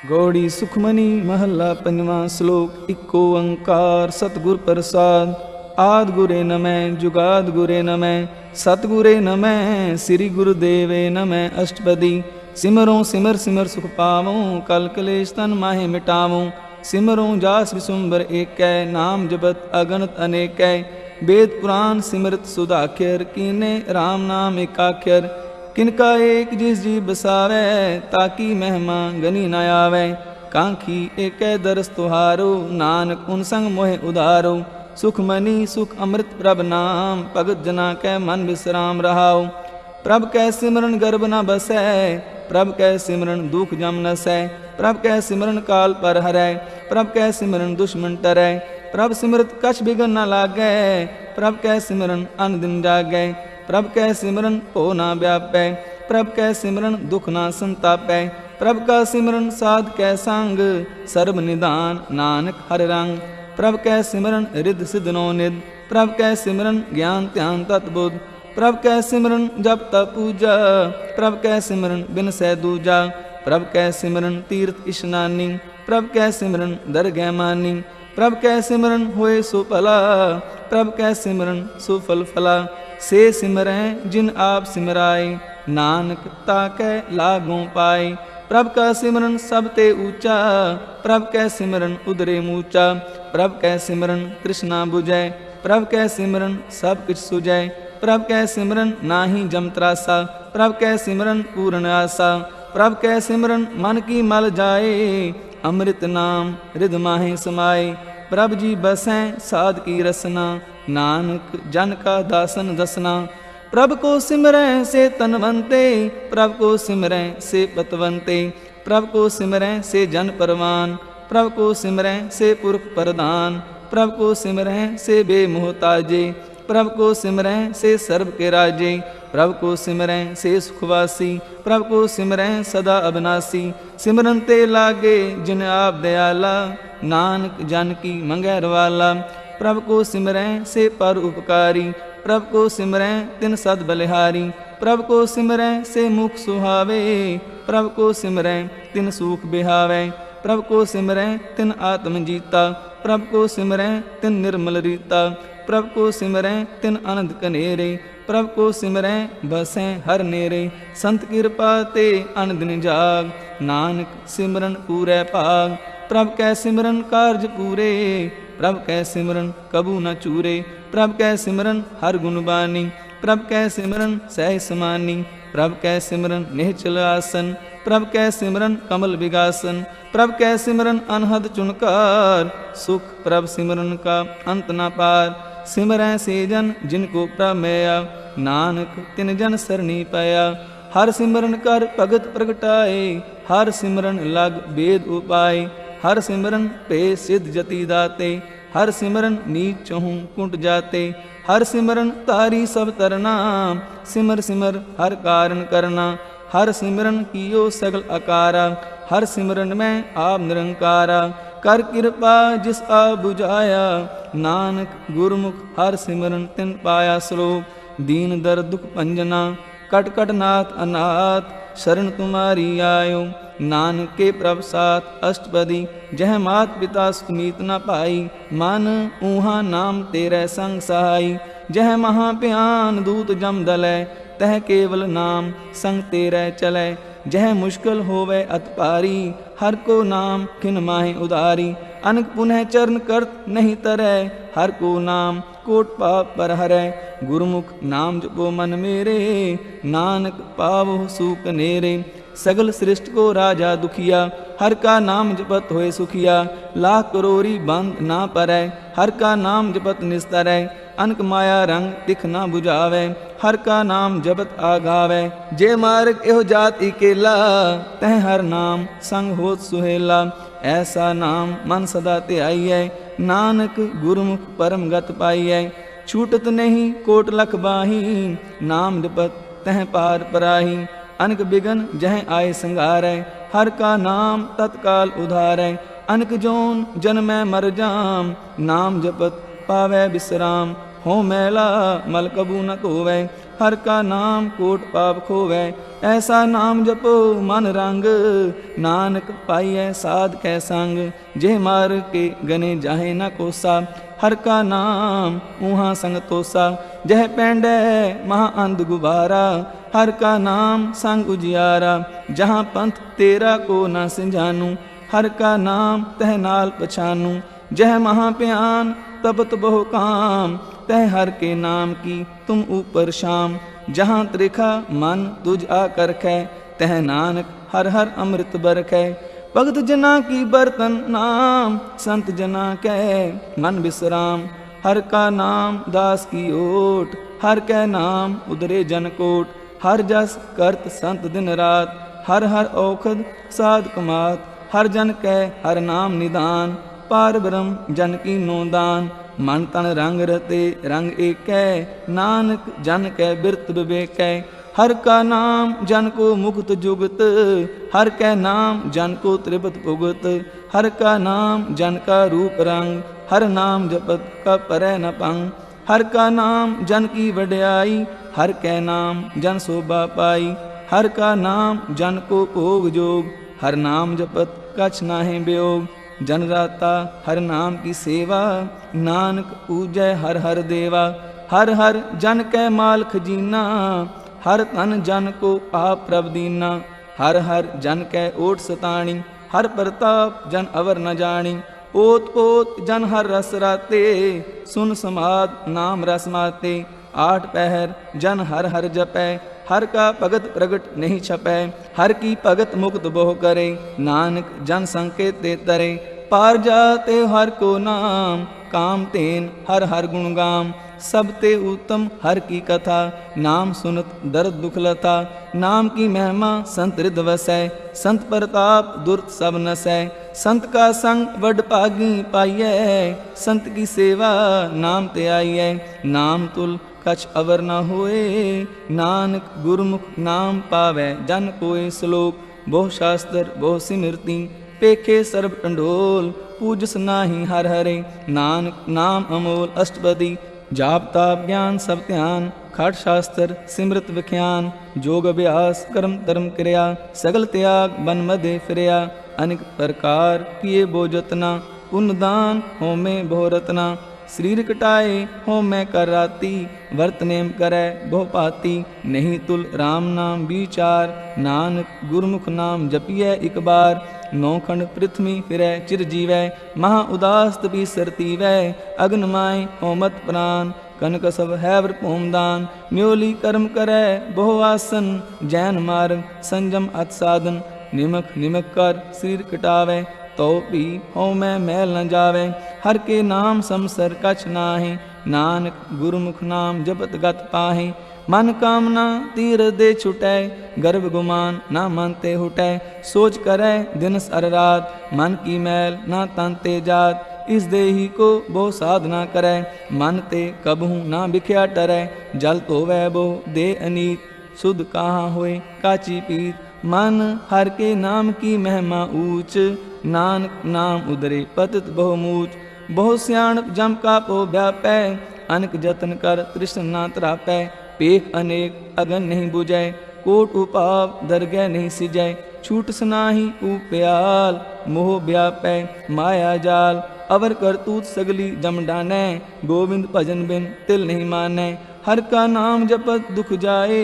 गौड़ी सुखमनी महला पंजवा श्लोक इको ओंकार सतगुर प्रसाद। आद गुरे नमः जुगाद गुरे नमः सतगुरे नमः श्री गुरुदेवे नमः। अष्टपदी सिमरों सिमर सिमर सुख पावों कल कलेश तन माहे मिटावों। सिमरों जास विसुंबर एकै नाम जपत अगणत अनेकै। वेद पुराण सिमरत सुधाख्यर कीने राम नाम एकाख्यर। किनका एक जिस जी बसावै ताकि महिमा गनी न आवै। कांखी एक दरस तुहारो नानक उन संग मोहे उधारो। सुख मनी सुख अमृत प्रभ नाम भगत जना कै मन विश्राम रहाओ। प्रभ कै सिमरन गर्भ न बसै प्रभ कै सिमरन दुख जम नसै। प्रभ कै सिमरन काल पर हरै प्रभ कै सिमरन दुश्मन टरै। प्रभ सिमरत कछ बिघन न लागै प्रभ कै सिमरन अन दिन जागै। प्रभ कै सिमरन भो ना व्यापै प्रभ कै सिमरन दुख ना संतापै। प्रभ का सिमरन साध कै संग सर्ब निदान नानक हर रंग। प्रभ कै सिमरन रिद्ध सिद्ध नो निध प्रभ कै सिमरन ज्ञान ध्यान तत्बुद्ध। प्रभ कै सिमरन जप तप पूजा प्रभ कै सिमरन बिन सै दूजा। प्रभ कै सिमरन तीर्थ इशनानी प्रभ कै सिमरन दरगह मानी। प्रभ कै सिमरन होए सो भला प्रभ कै सिमरन सो फल फला। से सिमरै जिन आप सिमराए नानक ताकै लागों पाए। प्रभ का सिमरन सब ते ऊंचा प्रभ कै सिमरन उदरे मूचा। प्रभ कै सिमरन तृष्णा बुझै प्रभ कै सिमरन सब किछ सुझै। प्रभ कै सिमरन नाहि जम त्रासा प्रभ कै सिमरन पूर्ण आसा। प्रभ कै सिमरन मन की मल जाए अमृत नाम रिद माहे समाए। प्रभ जी बसैं साध की रसना नानक जन का दासन दसना। प्रभ को सिमरै से तनवंते प्रभ को सिमरै से पतवंते। प्रभ को सिमरै से जन परवान प्रभ को सिमरै से पुरख प्रदान। प्रभ को सिमरै से बेमोहताजे प्रभ को सिमरै से सर्व के राजे। प्रभ को सिमरै से सुखवासी प्रभ को सिमरै सदा अविनाशी। सिमरन ते लागे जिन आप दयाला नानक जन की मंगैर वाला। प्रभ को सिमरै से पर उपकारी प्रभ को सिमरै तिन सद बलिहारी। प्रभ को सिमरै से मुख सुहावे प्रभ को सिमरै तिन सुख बिहावे। प्रभ को सिमरै तिन आत्म जीता प्रभ को सिमरै तिन निर्मल रीता। प्रभ को सिमरै तिन आनंद कनेरे प्रभ को सिमरै बसैं हर नेरे। संत कृपा ते अन दिन जाग नानक सिमरन पूरै भाग। प्रभ कै सिमरन कारज पूरे प्रभ कै सिमरन कबू न चूरे। प्रभ कै सिमरन हर गुण बानी प्रभ कै सिमरन सह समानी। प्रभ कै सिमरन निहचल आसन प्रभ कै सिमरन कमल विगासन। प्रभ कै सिमरन अनहद चुनकार सुख प्रभ सिमरन का अंत न पार। सिमरै से जन जिनको प्रभ मैया नानक तिन जन सरनी पाया। हर सिमरन कर भगत प्रगटाए हर सिमरन लग वेद उपाय। हर सिमरन पे सिद्ध जति दाते हर सिमरन नीच चहूँ कुंट जाते। हर सिमरन तारी सब तरना सिमर सिमर हर कारण करना। हर सिमरन कियो सगल अकारा हर सिमरन में आप निरंकारा। कर कृपा जिस आ बुझाया नानक गुरमुख हर सिमरन तिन पाया। श्लोक दीन दर दुख पंजना कट कट नाथ अनाथ शरण तुम्हारी आयो। नानक के प्रभ साथ अष्टपदी जह मात पिता सुमीत न पाई। मन ऊहा नाम तेरे संग सहाई जह महाप्यान दूत जम दलै। तह केवल नाम संग तेरे चलै जह मुश्किल होवे अत पारी। हर को नाम खिन माहे उदारी अनक पुनः चरण करत नहीं तरै। हर को नाम कोट पाप पर हरै गुरुमुख नाम जपो मन मेरे। नानक पावो सूख नेरे सगल सृष्टि को राजा दुखिया। हर का नाम जपत होए सुखिया लाख करोरी बंद ना परै। हर का नाम जपत निस्तरै अनक माया रंग दिख ना बुझावे। हर का नाम जपत आगावे जे मार्ग एहो जाति केला। तह हर नाम संग होत सुहेला ऐसा नाम मन सदा ते आइयै। नानक गुरुमुख परम गत पाइयै। छूटत नहीं कोट लख बाही नाम जपत तह पार पराही। अनक बिगन जह आए संगारै हर का नाम तत्काल उधारै। अनक जोन जन्मै मर जाम नाम जपत पावै विश्राम। हो मैला मल कबू न धोवै हर का नाम कोट पाप खोवै। ऐसा नाम जपो मन रंग, नानक पाइयै साध कै संग। जे मार के गने जाहे न कोसा, हर का नाम ऊहाँ संग तोसा। जह पैंडै महा अंध गुबारा, हर का नाम संग उजियारा। जहाँ पंथ तेरा को न सिंझानू, हर का नाम तह नाल पछानू। जह महाप्यान तपत बहु काम, तह हर के नाम की तुम ऊपर शाम। जहाँ त्रिखा मन तुझ आकर कै, तह नानक हर हर अमृत बरखै। भगत जना की बर्तन नाम, संत जना कै मन विश्राम। हर का नाम दास की ओट, हर कै नाम उदरे जन कोट। हर जस करत संत दिन रात, हर हर औखद साध कमात। हर जन कै हर नाम निदान, पार ब्रह्म जन की नो दान। मन तन रंग रते रंग एकै, नानक जन कै बिरत विवेकै। हर का नाम जन को मुक्त जुगत, हर कै नाम जन को त्रिपत पुगत। हर का नाम जन का रूप रंग, हर नाम जपत का परै न पंग। हर का नाम जन की वड्याई, हर कै नाम जन शोभा पाई। हर का नाम जन को भोग जोग, हर नाम जपत कछ नाहि वियोग। जन राता हर नाम की सेवा, नानक पूजै हर हर देवा। हर हर जन कै माल खजीना, हर तन जन को आप प्रभ दीना। हर हर जन कै ओट सताणी, हर प्रताप जन अवर न जानी। ओत ओत जन हर रस राते, सुन समाद नाम रस माते। आठ पहर जन हर हर जपै, हर का भगत प्रगट नहीं छपै। हर की भगत मुक्त बहु करे, नानक जन संकेत ते तरे। पार जाते हर को नाम, काम तेन हर हर गुण गाम। सब ते उत्तम हर की कथा, नाम सुनत दर्द दुख लथा। नाम की महिमा संत हृदय वसै, संत प्रताप दुर्त सब नसै। संत का संग वड भागी पाइयै, संत की सेवा नाम ते आइयै। नाम तुल कछ अवर न होए, नानक गुरमुख नाम पावै जन कोय। श्लोक बहु शास्त्र बहु सिमरती, पेखे सर्ब टंडोल। पूजस नाही हर हरे, नानक नाम अमोल अष्टपदी। जाप ताप ज्ञान सब ध्यान, खट शास्त्र सिमृत विख्यान। जोग अभ्यास कर्म धर्म क्रिया, सगल त्याग बन मदे फिरया। अनेक प्रकार किए बो जतना, पुण्य दान होमे बहु रतना। शरीर कटाए हो मैं कर राती, वर्त नेम करै बहु पाती। नहीं तुल राम नाम विचार, नानक गुरमुख नाम जपिए एक बार। नौखंड पृथ्वी फिरै चिर जीवै, महा उदास तपी सरतीवै। अग्न माय होमत प्राण, कनक सब हैवर भूमदान। न्योली कर्म करै बहु आसन, जैन मार्ग संजम अत साधन। निमक निमक कर शरीर कटावै, तो भी हो मैं मैल न जावे। हर के नाम समसर कछ नाहि, नानक गुरमुख नाम जपत गत पाहि। मन कामना तीर दे छुटै, गर्भ गुमान ना मानते हुटै। सोच करै दिन सर रात, मन की मैल ना तनते जात। इस देही को बहु साधना करै, मन ते कबहू ना बिख्या टरै। जल धोवै बहु दे अनीत, शुद्ध कहाँ होए काची पीत। मन हर के नाम की महिमा ऊंच, नानक नाम उदरे पतित बहुमूच। बहु स्याण जम का पो व्यापै, अनक जतन कर तृष्णा त्रापै। पेख अनेक अगन नहीं बुझै, कोट उपाव दरगह नहीं सिजै। छूट सनाही उप्याल, मोह व्यापै माया जाल। अवर करतूत सगली जम डानै, गोविंद भजन बिन तिल नहीं मानै। हर का नाम जपत दुख जाए,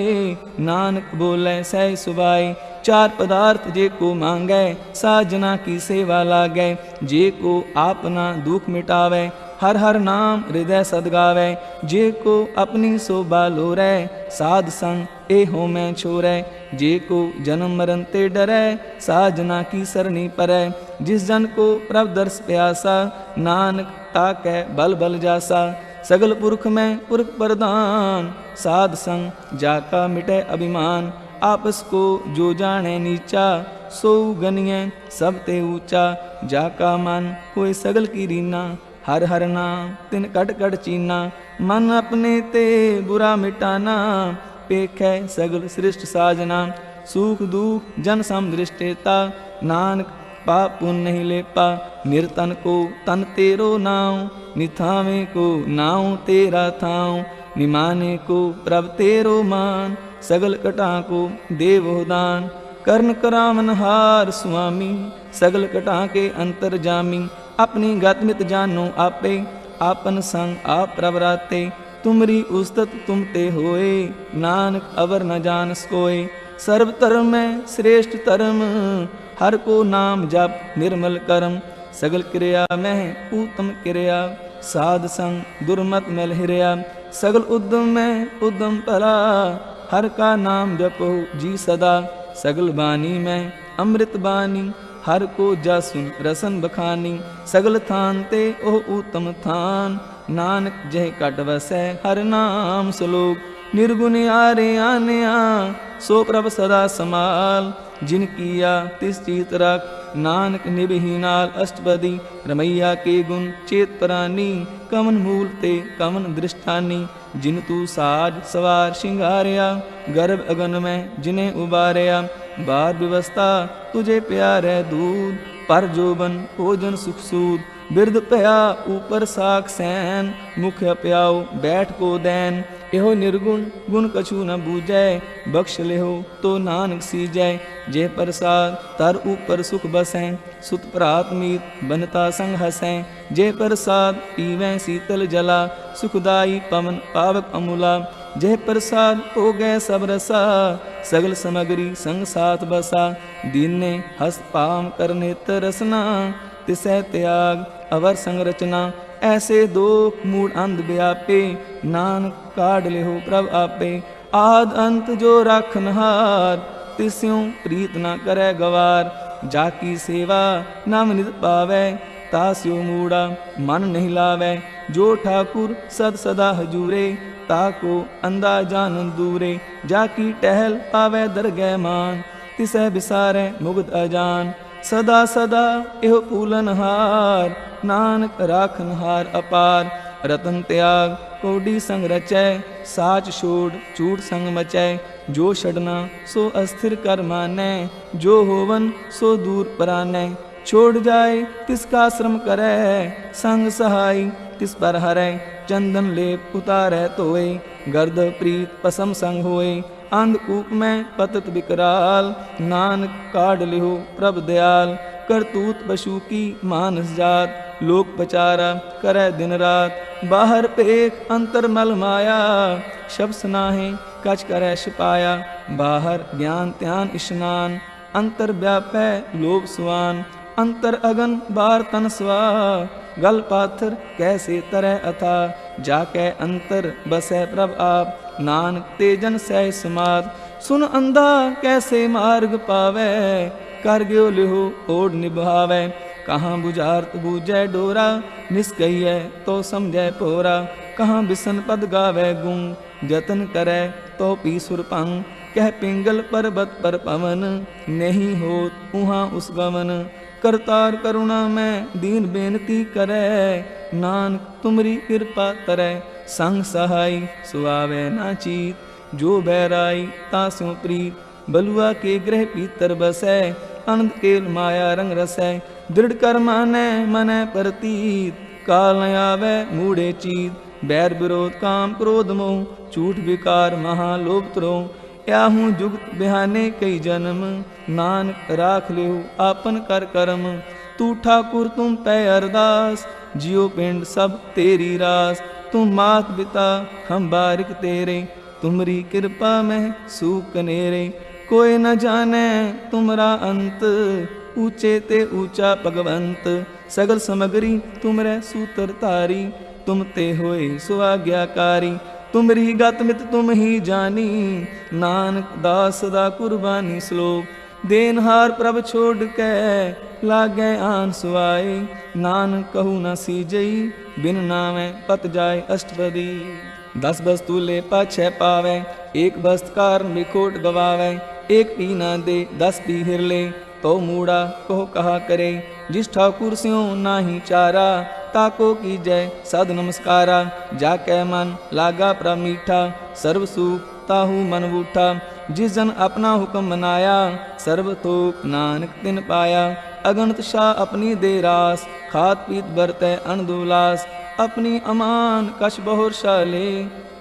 नानक बोले सह सुभाए। चार पदार्थ जे को मांगै, साजना की सेवा लागै। जे को आपना दुख मिटावै, हर हर नाम हृदय सदगावै। जे को अपनी शोभा लोरै, साध संग ए हो मैं छोरै। जे को जन्म मरण ते डरै, साजना की सरणी परै। जिस जन को प्रभ दर्श प्यासा, नानक ताकै बल बल जासा। सगल पुरख में पुरख प्रधान, साध संग जाका मिटै अभिमान। आपस को जो जाने नीचा, सो गनिय सब ते ऊंचा। जाका मन होए सगल की रीना, हर हर नाम तिन कट कट चीना। मन अपने ते बुरा मिटाना, पेखै सगल सृष्ट साजना। सुख दुख जन सम दृष्टेता, नानक पाप पुण्य नहीं लेपा। निरतन को तन तेरो नाव, निथावे को नाव तेरा थाव। निमाने को प्रभ तेरो मान, सगल कटा को देवो दान। कर्ण करावन हार स्वामी, सगल कटा के अंतर जामी। अपनी गतमित जानो आपे, आपन संग आप प्रभ राते। तुमरी उस्तत तुम ते होए, नानक अवर न जानस कोय। सर्व धर्म में श्रेष्ठ धर्म, हर को नाम जप निर्मल कर्म। सगल क्रिया में उत्तम क्रिया, साध संग दुर्मत मल हिरिया। सगल उद्यम में उद्यम भला, हर का नाम जपो जी सदा। सगल बानी में अमृत बानी, हर को जासुन रसन बखानी। सगल थान ते ओह उत्तम थान, नानक जह कट वसै हर नाम श्लोक। निर्गुण आरे आने सो प्रभ सदा समाल। जिन किया तिस चीत रख, नानक निबहीनाल अष्टपदी। रमैया के गुण चेत प्राणी, कवन मूल ते कवन दृष्टानी। जिन तू साज सवार सिंगारिया, गर्भ अगन में जिन्हें उबारिया। बार व्यवस्था तुझे प्यार है दूध, पर जोबन भोजन सुख सूद। बिरद पया ऊपर साख सैन, मुख प्याओ बैठ को दैन। एहो निर्गुण गुण कछु न बूझै, बख्श लेहो तो नानक सीजै। जे प्रसाद तर ऊपर सुख बसै, सुत प्रात मीत बनता संग हसै। जे प्रसाद पीवै शीतल जला, सुखदाई पवन पावक अमूला। जय प्रसाद हो गए सब रसा, सगल समग्री संग साथ बसा। दीन ने हस्त पाम करने तरसना, तिसै त्याग अवर संरचना। ऐसे दो मूड अंध व्यापे, नानक काढ़ लेहो प्रभ आपे। आद अंत जो राखनहार, तिस्यों प्रीत न करे गवार। जाकी सेवा नाम नित पावै, तास्यो मूड़ा मन नहीं लावै। जो ठाकुर सद सदा हजूरे, ताको अंदा जानन दूरे। जाकी टहल पावै दरगह मान, तिसै बिसारै मुग्ध अजान। सदा सदा एहो फूलनहार, नानक राखनहार अपार। रतन त्याग कोडी संग रचै, साच छोड़ चूड़ संग मचै। जो छड़ना सो अस्थिर कर मानै, जो होवन सो दूर परानै। छोड़ जाए तिसका श्रम करै, संग सहाय तिस पर हरै। चंदन लेप उतारै तोए, गर्द प्रीत पसम संग होए। अंधकूप में पतत विकराल, नानक काढ़ लिहो प्रभ दयाल। करतूत पशु की मानस जात, लोक पचारा करे दिन रात। बाहर पेख अंतर मल माया, शब्द नाहे कछ करे छिपाया। बाहर ज्ञान ध्यान स्नान, अंतर व्यापै लोभ सुआन। अंतर अगन बार तन स्वा, गल पाथर कैसे तरह अथा। जाके अंतर बसै प्रभ आप, नानक तेजन सह समाद। सुन अंधा कैसे मार्ग पावै, कर ग्यो लिहो ओढ़ निभावै। कहाँ बुझारत बूझै डोरा, निष्कहियै तो समझै पोरा। कहाँ बिसन पद गावै गुण, जतन करै तो पी सुर भंग। कह पिंगल पर्वत पर पवन, नहीं होत उहाँ उस गमन। करतार करुणा में दीन बेनती करै, नानक तुमरी कृपा तरै। संग सहाय सुआवै ना चीत, जो बैराई तास्यों प्रीत। बलुआ के ग्रह पीतर बसै, अनंत केल माया रंग रसै। दृढ़ कर मानै मनै प्रतीत, काल न आवै मूढ़े चीत। बैर विरोध काम क्रोध मोह, झूठ विकार महालोभ त्रोह। याहूँ जुगत बिहाने कई जन्म, नानक राख लेहु आपन कर करम। तू ठाकुर तुम पै अरदास, जियो पिंड सब तेरी रास। तुम मात पिता हम बारिक तेरे, तुमरी कृपा में सूख कनेरे। कोई न जाने तुमरा अंत, ऊंचे ते ऊंचा भगवंत। सगल समगरी तुमरे सूत्र तारी, तुम ते होए सो आज्ञाकारी। तुमरी गत मित तुम ही जानी, नानक दास सदा कुर्बानी श्लोक। देनहार प्रभ छोड़ के लागे आन सुआए, नानक कहू न सीजई बिन नामे पत जाय अष्टपदी। 10 वस्तु ले पाछे पावे, एक वस्त कारण बिखोट गवावे। एक पी ना दे 10 पी हिर ले, तो मूड़ा कहो कहा करे। जिस ठाकुर स्यों नाही चारा, ताको की जय सद नमस्कारा। जाकै मन लागा प्रभ मीठा, सर्व सुख ताहू मन बूठा। जिस जन अपना हुक्म मनाया, सर्व थोक नानक तिन पाया। अगणत शाह अपनी दे रास, खात पीत बरतै अनदुलास। अपनी अमान कछ बहुर शाले,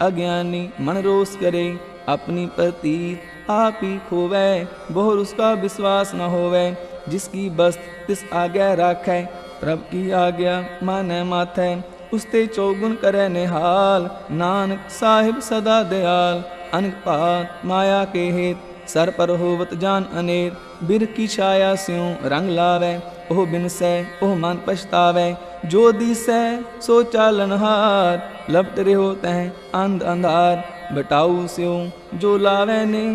अज्ञानी मन रोष करे, अपनी प्रतीत आप ही खोवै, बहुर उसका विश्वास न होवै। जिसकी बस्त तिस आज्ञा राखै, प्रभ की आज्ञा मानै माथै, उसते चौगुन करे निहाल। नानक साहिब सदा दयाल, अनक पात माया के हेत, सर पर होवत जान अनेर। बिर की छाया स्यों रंग लावै, ओह बिनसै ओह मन पछतावै। जो दिसै सो चालनहार, लपट रहो तह अंध अंधार। बटाऊ स्यों जो लावै ने,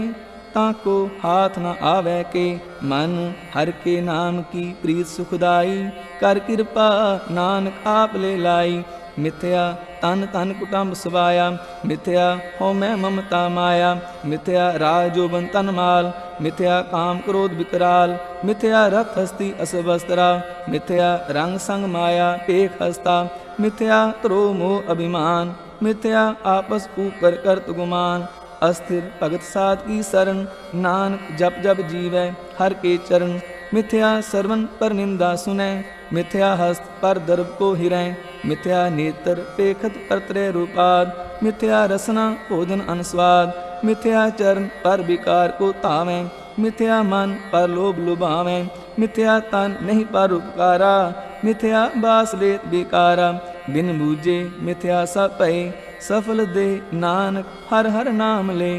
ताको हाथ न आवै के। मन हर के नाम की प्रीत सुखदाई, कर कृपा नानक आप ले लाई। मिथ्या तन तन कुटुंब सवाया, मिथ्या हो मैं ममता माया। मिथ्या राज जोबन तन माल, मिथ्या काम क्रोध विकराल। मिथ्या रथ हस्ती असवस्त्रा, मिथ्या रंग संग माया पेख हस्ता। मिथ्या क्रो मोह अभिमान, मिथ्या आपस ऊपर करत गुमान। अस्थिर भगत साध की शरण, नानक जप जप जीवै हर के चरण। मिथ्या सरवन पर निंदा सुनै, मिथ्या हस्त पर दर्भ को हिरै। मिथ्या नेत्र पेखत पर त्रय रूपाद, मिथ्या रसना भोजन अनुस्वाद। मिथ्या चरण पर विकार को तावै, मिथ्या मन पर लोभ लुभावै। मिथ्या तन नहीं पर उपकारा, मिथ्या बास लेत बेकारा। बिन बूझे मिथ्या सब पै, सफल दे नानक हर हर नाम ले।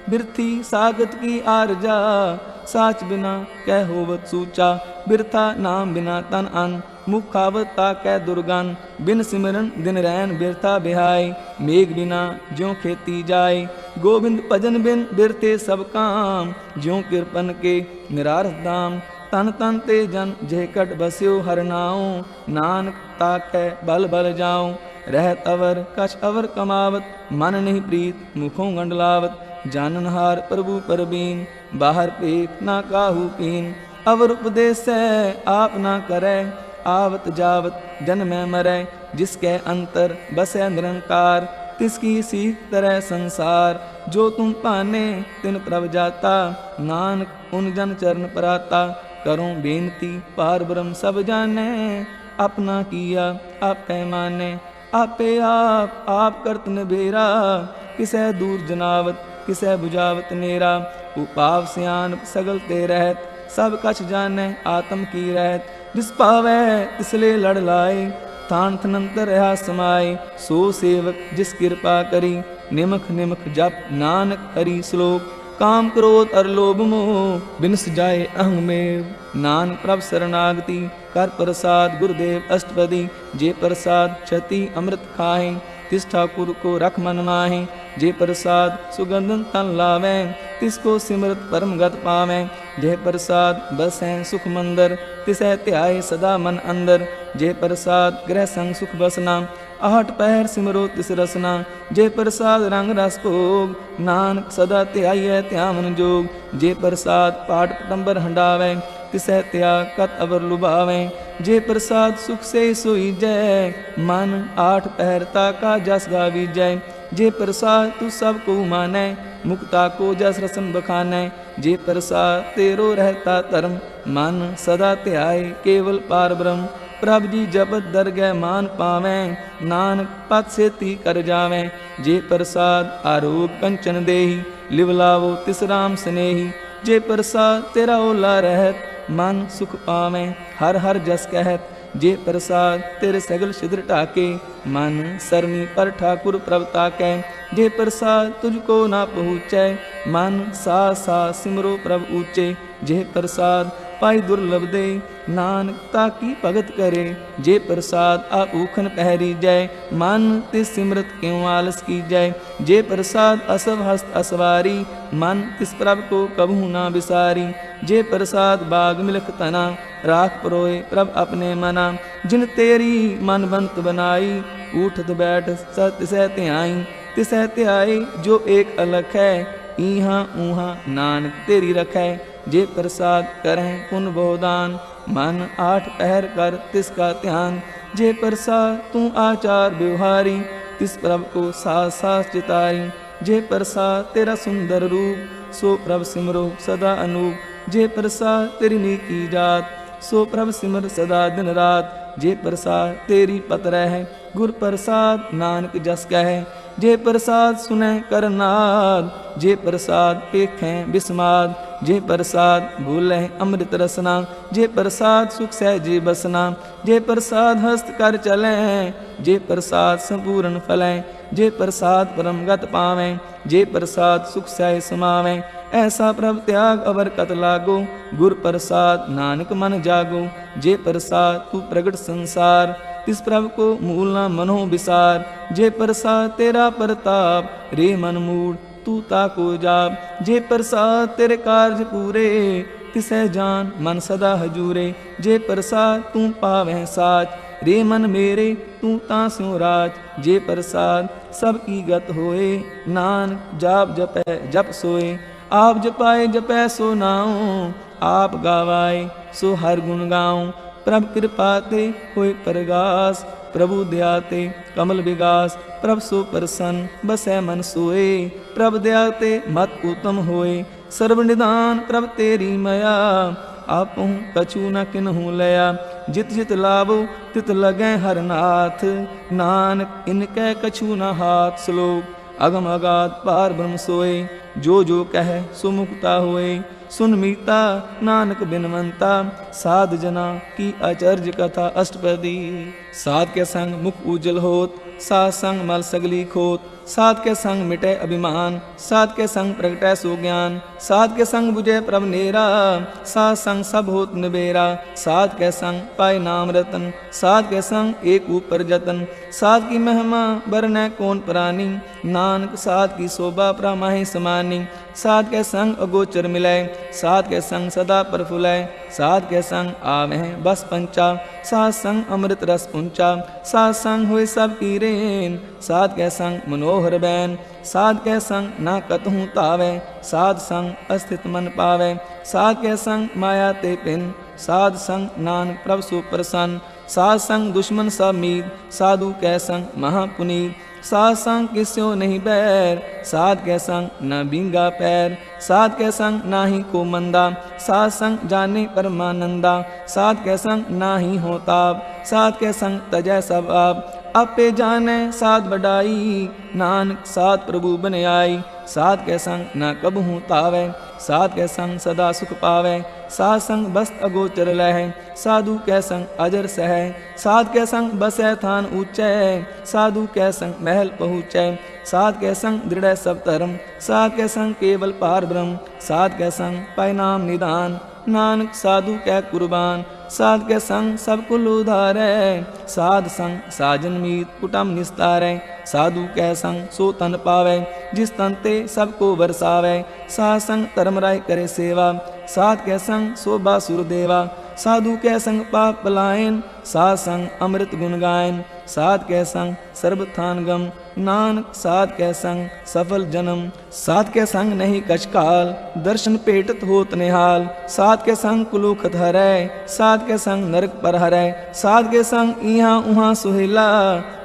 बिरथी सागत की आरजा, साच बिना कह होवत सूचा। बिरथा नाम बिना तन अन, मुखावत कै दुर्गन। बिन सिमरन दिन रैन बिरथा बिहाय, मेघ बिना ज्यों खेती जाय। गोविंद भजन बिन बिरथे सब काम, ज्यों कृपन के निरारथ दाम। तन तन ते जन जह कट बस्यो हर नाओ, नानक ताकै बल बल जाओ। रहत अवर कछ अवर कमावत, मन नहीं प्रीत मुखों गंडलावत। जाननहार प्रभु परबीन, बाहर पेख ना काहू पीन। अवर उपदेश आप ना करै, आवत जावत जन्मै मरै। जिसके अंतर बसै निरंकार, तिसकी सीख तरह संसार। जो तुम पाने तिन प्रभ जाता, नानक उन जन चरण पराता। करूं बेनती पार ब्रह्म सब जानै, अपना किया आप कै मानै। आपे आप करत निबेरा, किसै दूर जनावत किसै बुझावत नेरा। उपाव सियान सगल ते रहत, सब कछ जानै आत्म की रहत। जिस पावै तिसले लड़ लाए, थान थनंतर रहा समाए। सो सेवक जिस कृपा करी, निमख निमख जप नानक हरि श्लोक। काम क्रोध अर लोभ मोह, बिनस जाए अहं में। नानक प्रभ शरणागति, कर प्रसाद गुरुदेव अष्टपदी। जे प्रसाद क्षति अमृत खाए, तिस ठाकुर को रख मन माहे। जे प्रसाद सुगंधन तन लावै, तिसको सिमरत परम गत पावै। जे प्रसाद बसै सुख मंदर, तिसै ध्याय सदा मन अंदर। जे प्रसाद ग्रह संग सुख बसना, आहट पहर सिमरो तिस रसना। जे प्रसाद रंग रस भोग, नानक सदा ध्यायै ध्यान जोग। जे प्रसाद पाठ पटंबर हंडावै, तिसै त्याग कत अवर लुभावै। जे प्रसाद सुख से सोई जय, मन आठ पहरता का जस गावी जय। जे प्रसाद तू सब को मानै, मुक्ता को जस रसन बखानै। जे प्रसाद तेरो रहता धर्म, मन सदा ध्याय केवल पार ब्रह्म। प्रभ जी जपत दरगह मान पावै, नानक पद सेती कर जावै। जे प्रसाद आरोग कंचन देही, लिव लावो तिस राम स्नेही। जे प्रसाद तेरा ओला रहत, मन सुख पावै हर हर जस कहत। जे प्रसाद तेरे सगल छिद्र ढाके, मन सरनी पर ठाकुर प्रभ ताकै। जे प्रसाद तुझको ना पहुँचै, मन सा सा सिमरो प्रभ ऊँचे। जे प्रसाद पाई दुर्लभ दे, नानक ताकी भगत करे। जे प्रसाद आप ऊखन पहरी जय, मन तिस सिमरत क्यों आलस की जय। जे प्रसाद असव हस्त असवारी, मन तिस प्रभ को कबहू ना बिसारी। जे प्रसाद बाग मिलख तना, राख परोए प्रभ अपने मना। जिन तेरी मन बंत बनाई, उठत बैठ सत तिसै ध्याई। तिसै ध्याई जो एक अलख है, ईहाँ ऊहाँ नानक तेरी रखै। जे प्रसाद करह पुन बहुदान, मन आठ पहर कर तिसका ध्यान। जे प्रसाद तू आचार व्यवहारी, तिस प्रभ को सास सास चितारी। जे प्रसाद तेरा सुंदर रूप, सो प्रभ सिमरो सदा अनूप। जे प्रसाद तेरी नीकी जात, सो प्रभ सिमर सदा दिन रात। जे प्रसाद तेरी पत रह, गुर प्रसाद नानक जस कह। जे प्रसाद सुनै करनाद, जे प्रसाद पेखें बिस्माद, जे प्रसाद बोलें अमृत रसना, जे प्रसाद सुख सहजे बसना, जे प्रसाद हस्त कर चलें, जे प्रसाद संपूर्ण फलें, जे प्रसाद परम गत पावें, जे प्रसाद सुख सह समावें। ऐसा प्रभ त्याग अवर कत लागो, गुर प्रसाद नानक मन जागो। जे प्रसाद तू प्रगट संसार, तिस प्रभ को मूल न मनो विसार। जे प्रसाद तेरा प्रताप, रे मन मूड तू ताको जाप। जे प्रसाद तेरे कार्य पूरे, तिसै जान मन सदा हजूरे। जे प्रसाद तू पावह साच, रे मन मेरे तू तास्यों राज। जे प्रसाद सब की गत होए, नानक जाप जपै जप सोए। आप जपाए जपै सो नाऊं, आप गावाए सो हर गुण गाऊं। प्रभ कृपा ते होए परगास, प्रभु दया ते कमल विगास। प्रभ सो प्रसन्न बसै मन सोए, प्रभ दया ते मत उत्तम होए। सर्व निदान प्रभ तेरी मया, आपहु कछु न किन्हु लया। जित जित लाभो तित लगै हर नाथ, नानक इनकै कछु न हाथ। श्लोक अगम अगाध पार ब्रह्म सोए, जो जो कह सो मुक्ता होए। सुन मीता नानक बिनवंता, साध जना की आचर्य कथा अष्टपदी। साध के संग मुख उज्जल होत, साध संग मल सगली खोत। साध के संग मिटे अभिमान, साध के संग प्रगटै सो ज्ञान। साध के संग बुझे प्रभ नेरा, साध संग सब होत निबेरा। साध के संग पाए नाम रतन, साध के संग एक ऊपर जतन। साध की महिमा बरनै कौन प्राणी, नानक साध की शोभा प्रमाहि समानी। साध के संग अगोचर मिलै, साध के संग सदा प्रफुल्लै। साध के संग आवह बस पंचा, साध संग अमृत रस पुंचा। साध संग हुए सब की रेन, साध के संग मनोहर बैन। साध के संग ना कतहु तावै, साध संग अस्थित मन पावै। साध के संग माया ते पिन, साध संग नानक प्रभ सो प्रसन्न। साध संग दुश्मन सब मीत, साधु कै संग महापुनीत। साध संग किस्यो नहीं बैर, साध के संग न बिंगा पैर। साध के संग नाही को मंदा, साध संग जाने परमानंदा। साध के संग नाही हो ताप, साध के संग तजै सब आप। आपे जाने साध बढ़ाई, नानक साध प्रभु बन आई। साध के संग न कबहू तावै, साध के संग सदा सुख पावै। साध संग बस्त अगोचर लहै, साधु कै संग अजर सहै। साध के संग बसै थान ऊंचै, साधु कै संग महल पहुँचै। साध के संग दृढ़ सब धर्म, साध के संग केवल पार ब्रह्म। साध के संग पाय नाम निदान, नानक साधु कै कुर्बान। साध के संग सब कुल उधारै, साध संग साजन मीत कुटम निस्तारै। साधु कै संग सो तन पावै, जिस तन ते सबको बरसावै। साध संग धर्म राय करे सेवा, साध के संग शोभा सुर देवा। साधु कै संग पाप पलायन, साध संग अमृत गुण गायन। साध के संग सर्व थान गम, नानक साध के संग सफल जन्म। साध के संग नहीं कछ काल, दर्शन पेटत होत निहाल। साध के संग कुलुखत हरै, साध के संग नरक पर हरै। साध के संग इहाँ उहाँ सुहेला,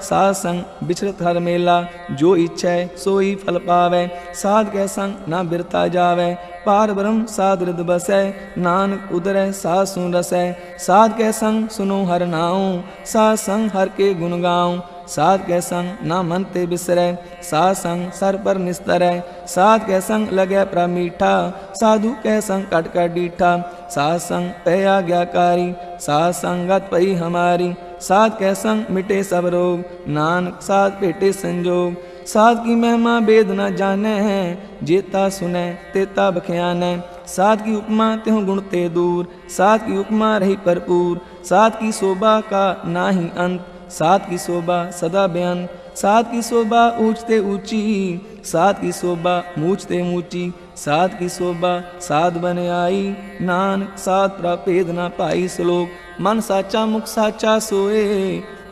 साध संग बिछड़त हर मेला। जो इच्छै सोई फल पावै, साध के संग ना बिरता जावै। पार ब्रह्म साध हृद बसै, नानक उदरै साध सुन रसै। साध के संग सुनो हर नाऊं, साध संग हर के गुण गाऊं। साध के संग ना मन ते बिसरै, साध संग सर पर निस्तरै। साध के संग लगे प्र मीठा, साधु के संग कट कर डीठा। साध संग पै आज्ञाकारी, साध संगत पई हमारी। साध के संग मिटे सब रोग, नानक साध पेटे संजोग। साध की महिमा वेद न जाने हैं, जेता सुने तेता बख्याने। साध की उपमा त्यों गुण ते दूर, साध की उपमा रही भरपूर। साध की शोभा का नाही अंत, साध की शोभा सदा बेअंत। साध की शोभा ऊंचते ऊंची, साध की शोभा मूंचते मूंची। साध की शोभा साध बन आई, नानक साध प्रभेद न पाई। श्लोक मन साचा मुख साचा सोए,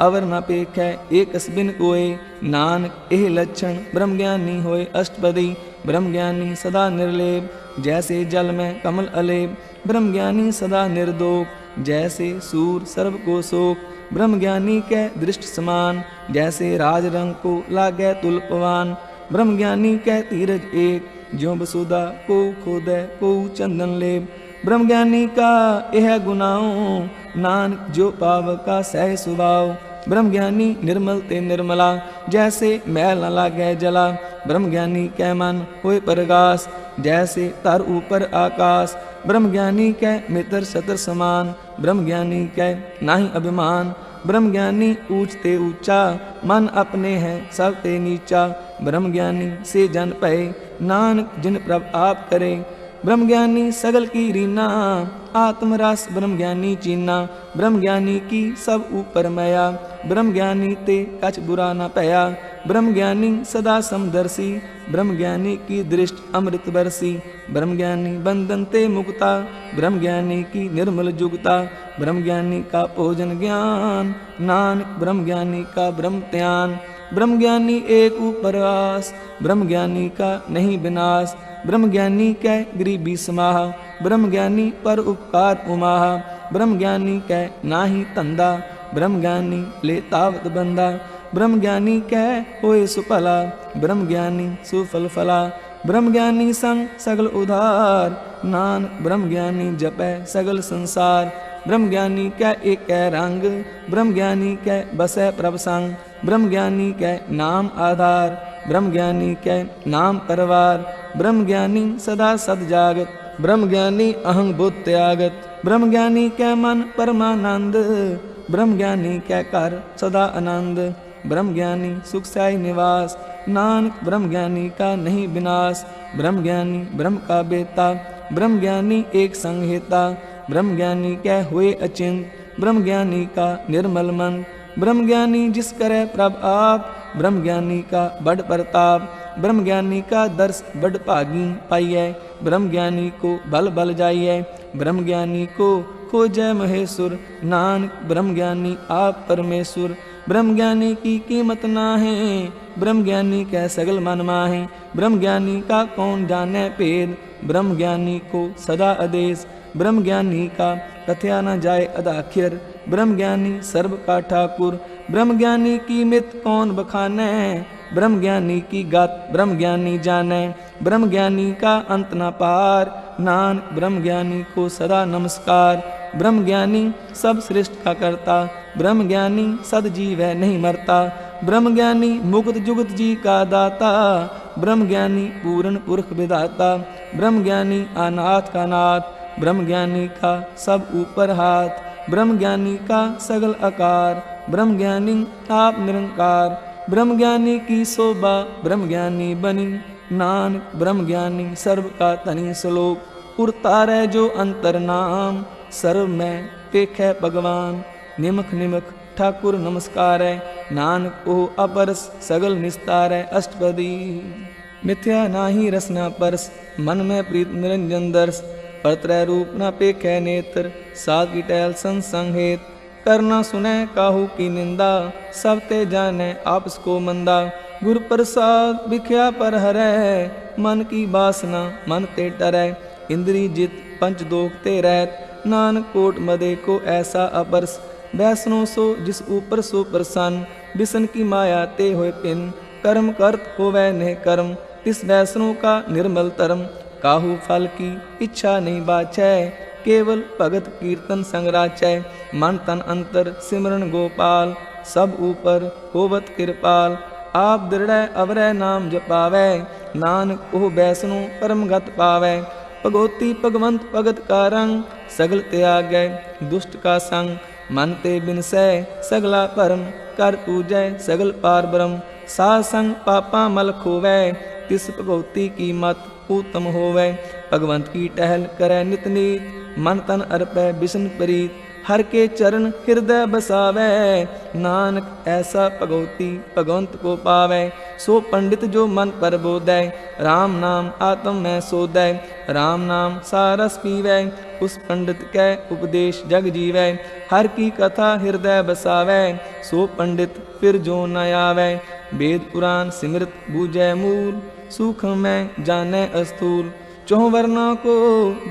अवर न पेखै एक बिन कोय। नानक एह लक्षण ब्रह्म ज्ञानी होए अष्टपदी। ब्रह्म ज्ञानी सदा निर्लेप, जैसे जल में कमल अलेप। ब्रह्म ज्ञानी सदा निर्दोष, जैसे सूर सर्व को शोक। ब्रह्म ज्ञानी के दृष्ट समान, जैसे राज रंग को लागै तुलपवान। ब्रह्म ज्ञानी के धीरज एक, ज्यों बसुदा को खोदै को चंदन लेप। ब्रह्म ज्ञानी का यह गुनाओं, नानक जो पाव का सह सुभाव। ब्रह्म ज्ञानी निर्मल ते निर्मला, जैसे मैल न लागे जला। ब्रह्म ज्ञानी कै मन होए प्रगास, जैसे तर ऊपर आकाश। ब्रह्म ज्ञानी कै मित्र शत्र समान, ब्रह्म ज्ञानी कै नाही अभिमान। ब्रह्म ज्ञानी ऊंच ते ऊंचा, मन अपने है सब ते नीचा। ब्रह्म ज्ञानी से जन पए, नानक जिन प्रभ आप करे। ब्रह्म ज्ञानी सगल की रीना, आत्म रस ब्रह्म ज्ञानी चीना। ब्रह्म ज्ञानी की सब ऊपर मया, ब्रह्म ज्ञानी ते कछ बुरा न पया। ब्रह्म ज्ञानी सदा समदर्शी, ब्रह्म ज्ञानी की दृष्टि अमृत बरसी। ब्रह्म ज्ञानी बंधन ते मुक्ता, ब्रह्म ज्ञानी की निर्मल जुगता। ब्रह्म ज्ञानी का भोजन ज्ञान, नानक ब्रह्म ज्ञानी का ब्रह्म ध्यान। ब्रह्म ज्ञानी एक ऊपर आस, ब्रह्म ज्ञानी का नहीं विनाश। ब्रह्म ज्ञानी कै गरीबी समाह, ब्रह्म ज्ञानी पर उपकार उमाह। ब्रह्म ज्ञानी कै नाही धंधा, ब्रह्म ज्ञानी ले तावत बंदा। ब्रह्म ज्ञानी कै होए सुफला, ब्रह्म ज्ञानी सुफल फला। ब्रह्म ज्ञानी संग सगल उधार, नानक ब्रह्म ज्ञानी जपै सगल संसार। ब्रह्म ज्ञानी कै एक रंग, ब्रह्म ज्ञानी कै बसै प्रभ संग। ब्रह्म ज्ञानी कै नाम आधार, ब्रह्म ज्ञानी कै नाम परवार। ब्रह्म ज्ञानी सदा सद जागत, ब्रह्म ज्ञानी अहं बुद्ध त्यागत। ब्रह्म ज्ञानी कै मन परमानंद, ब्रह्म ज्ञानी कै कर सदा आनंद। ब्रह्म ज्ञानी सुख साई निवास, नानक ब्रह्म ज्ञानी का नहीं विनाश। ब्रह्म ज्ञानी ब्रह्म का बेता, ब्रह्म ज्ञानी एक संहेता। ब्रह्म ज्ञानी कै हुए अचिंत, ब्रह्म ज्ञानी का निर्मल मन। ब्रह्म ज्ञानी जिस करे प्रभ आप, ब्रह्म ज्ञानी का बड़ प्रताप। ब्रह्म ज्ञानी का दर्श बड़ भागी पाइयै, ब्रह्म ज्ञानी को बल बल जाइयै। ब्रह्म ज्ञानी को खोजै महेश्वर, नानक ब्रह्म ज्ञानी आप परमेश्वर। ब्रह्म ज्ञानी की कीमत नाहे, ब्रह्म ज्ञानी कै सगल मन माहे। ब्रह्म ज्ञानी का कौन जाने भेद, ब्रह्म ज्ञानी को सदा आदेश। ब्रह्म ज्ञानी का कथया न जाए अदाख्यर, ब्रह्म ज्ञानी सर्व का ठाकुर। ब्रह्म ज्ञानी की मित कौन बखाने, ब्रह्म ज्ञानी की गात ब्रह्म ज्ञानी जाने। ब्रह्म ज्ञानी का अंत न पार, नानक ब्रह्म ज्ञानी को सदा नमस्कार। ब्रह्म ज्ञानी सब सृष्टि का करता, ब्रह्म ज्ञानी सद जीव है नहीं मरता। ब्रह्म ज्ञानी मुक्त जुगत जी का दाता, ब्रह्म ज्ञानी पूर्ण पुरख विधाता। ब्रह्म ज्ञानी अनाथ का नाथ, ब्रह्म ज्ञानी का सब ऊपर हाथ। ब्रह्म ज्ञानी का सगल आकार, ब्रह्म ज्ञानी आप निरंकार। ब्रह्म ज्ञानी की शोभा ब्रह्म ज्ञानी बनी, नानक ब्रह्म ज्ञानी सर्व का तनि श्लोक। उरतारै जो अंतर नाम, सर्व में पेखै भगवान। निमख निमख ठाकुर नमस्कारै, नानक ओ अपरस सगल निस्तारै। अष्टपदी मिथ्या नाही रसना परस, मन में प्रीत निरंजन दर्श। परत्रय रूप न पेखै नेत्र, साध की टहल संसंग हेत। करना सुनै काहू की निंदा, सब ते जाने आपस को मंदा। गुर प्रसाद बिख्या पर हरै, मन की बासना मन ते डरै। इंद्री जित पंच दोख ते रहत, नानक कोट मदे को ऐसा अपरस। वैष्णो सो जिस ऊपर सो प्रसन्न, बिसन की माया ते होए पिन। कर्म करत होवै नेह कर्म, तिस वैष्णो का निर्मल धर्म। काहू फल की इच्छा नहीं बाछै, केवल भगत कीर्तन संग राचै। मन तन अंतर सिमरन गोपाल, सब ऊपर होवत कृपाल। आप दृढ़ अवरै नाम जपावै, नानक ओह वैष्णो परमगत पावै। भगवती भगवंत भगत का रंग, सगल त्यागै दुष्ट का संग। मन ते बिनसै सगला परम, कर पूजै सगल पार ब्रह्म। साध संग पापा मल खोवै, तिस भगवती की मत उत्तम होवै। भगवंत की टहल करै नित नीत, मन तन अर्पै बिसन प्रीत। हर के चरण हृदय बसावै, नानक ऐसा भगवती भगवंत को पावै। सो पंडित जो मन पर बोधै, राम नाम आत्म में सोधै। राम नाम सारस पीवै, उस पंडित कै उपदेश जग जीवै। हर की कथा हृदय बसावै, सो पंडित फिर जो न आवै। वेद पुराण सिमृत बूझै मूल, सूक्ष्म में जानै स्थूल। चौं वर्णों को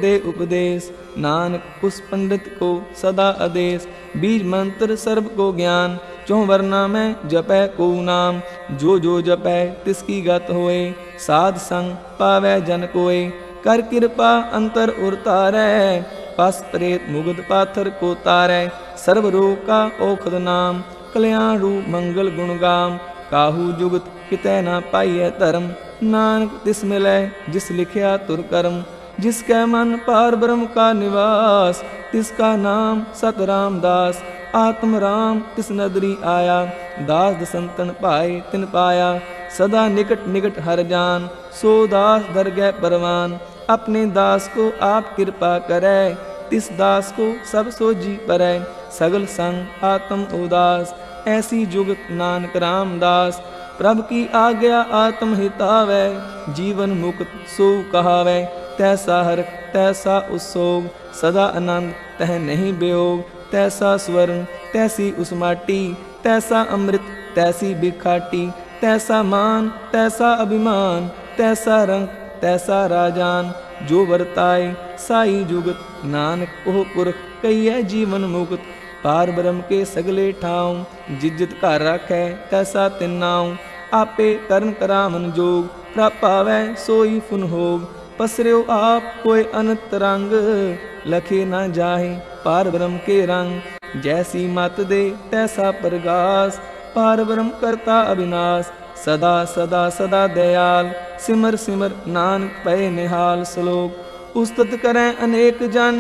दे उपदेश, नानक उस पंडित को सदा आदेश। बीज मंत्र सर्व को ज्ञान, चौं वर्णा में जपै को नाम। जो जो जपै तिसकी गत होए, साध संग पावै जन कोय। कर कृपा अंतर उरतारै, पस प्रेत मुगध पाथर को तारै। सर्व रोग का औखद नाम, कल्याण रूप मंगल गुण गाम। काहू जुगत कितै ना पाइय धर्म, नानक तिस मिलै जिस लिखिया तुर कर्म। जिसकै मन पार ब्रह्म का निवास, तिसका नाम सत रामदास। आत्म राम तिस नदरी आया, दास दसंतन पाए तिन पाया। सदा निकट निकट हर जान, सो दास दर गए परवान। अपने दास को आप कृपा करै, तिस दास को सब सोजी परै। सगल संग आत्म उदास, ऐसी जुगत नानक रामदास। प्रभु की आज्ञा आत्म हितावै, जीवन मुक्त सो कहावै। तैसा हर्ष तैसा उत्सोग, सदा आनंद तह नहीं वियोग। तैसा स्वर्ण तैसी उस माटी, तैसा अमृत तैसी बिखाटी। तैसा मान तैसा अभिमान, तैसा रंग तैसा राजान। जो वर्ताए साई जुगत, नानक ओह पुरख कहिए जीवन मुक्त। पार ब्रह्म के सगले ठाऊं, जिज्जत घर राखै तैसा तिन नाऊं। आपे करन करामन जोग, प्रभ पावै सोई फुन होग। पसर्यो आप कोई अनंत रंग, लखे न जाहे पार ब्रह्म के रंग। जैसी मत दे तैसा प्रगास, पार ब्रह्म करता अविनाश। सदा सदा सदा दयाल, सिमर सिमर नानक पै निहाल। श्लोक उस्तत करें अनेक जन,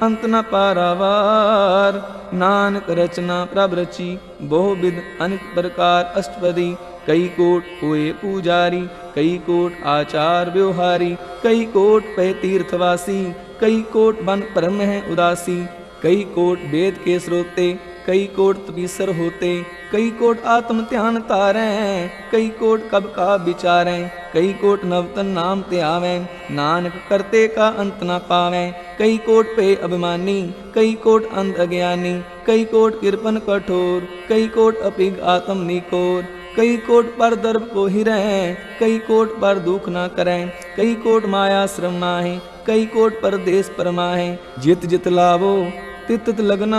अंत न पारावार। नानक रचना प्रभ रची, बहु विध अनेक प्रकार अष्टपदी। कई कोट हुए पूजारी, कई कोट आचार व्यवहारी। कई कोट पे तीर्थवासी, कई कोट बन परम है उदासी। कई कोट वेद के स्रोते, कई कोट तपीसर होते। कई कोट आत्म ध्यान तारें, कई कोट कब का विचारें। कई कोट नवतन नाम ते आवें, नानक करते का अंत न पावें। कई कोट पे अभिमानी, कई कोट अंध अज्ञानी। कई कोट कृपन कठोर, कई कोट अपिग आत्म निकोर। कई कोट पर दर्भ को हिरें, कई कोट पर दुख न करें। कई कोट माया श्रम नाहे, कई कोट परदेश परमाहे। जित जित लावो तित तित लगना,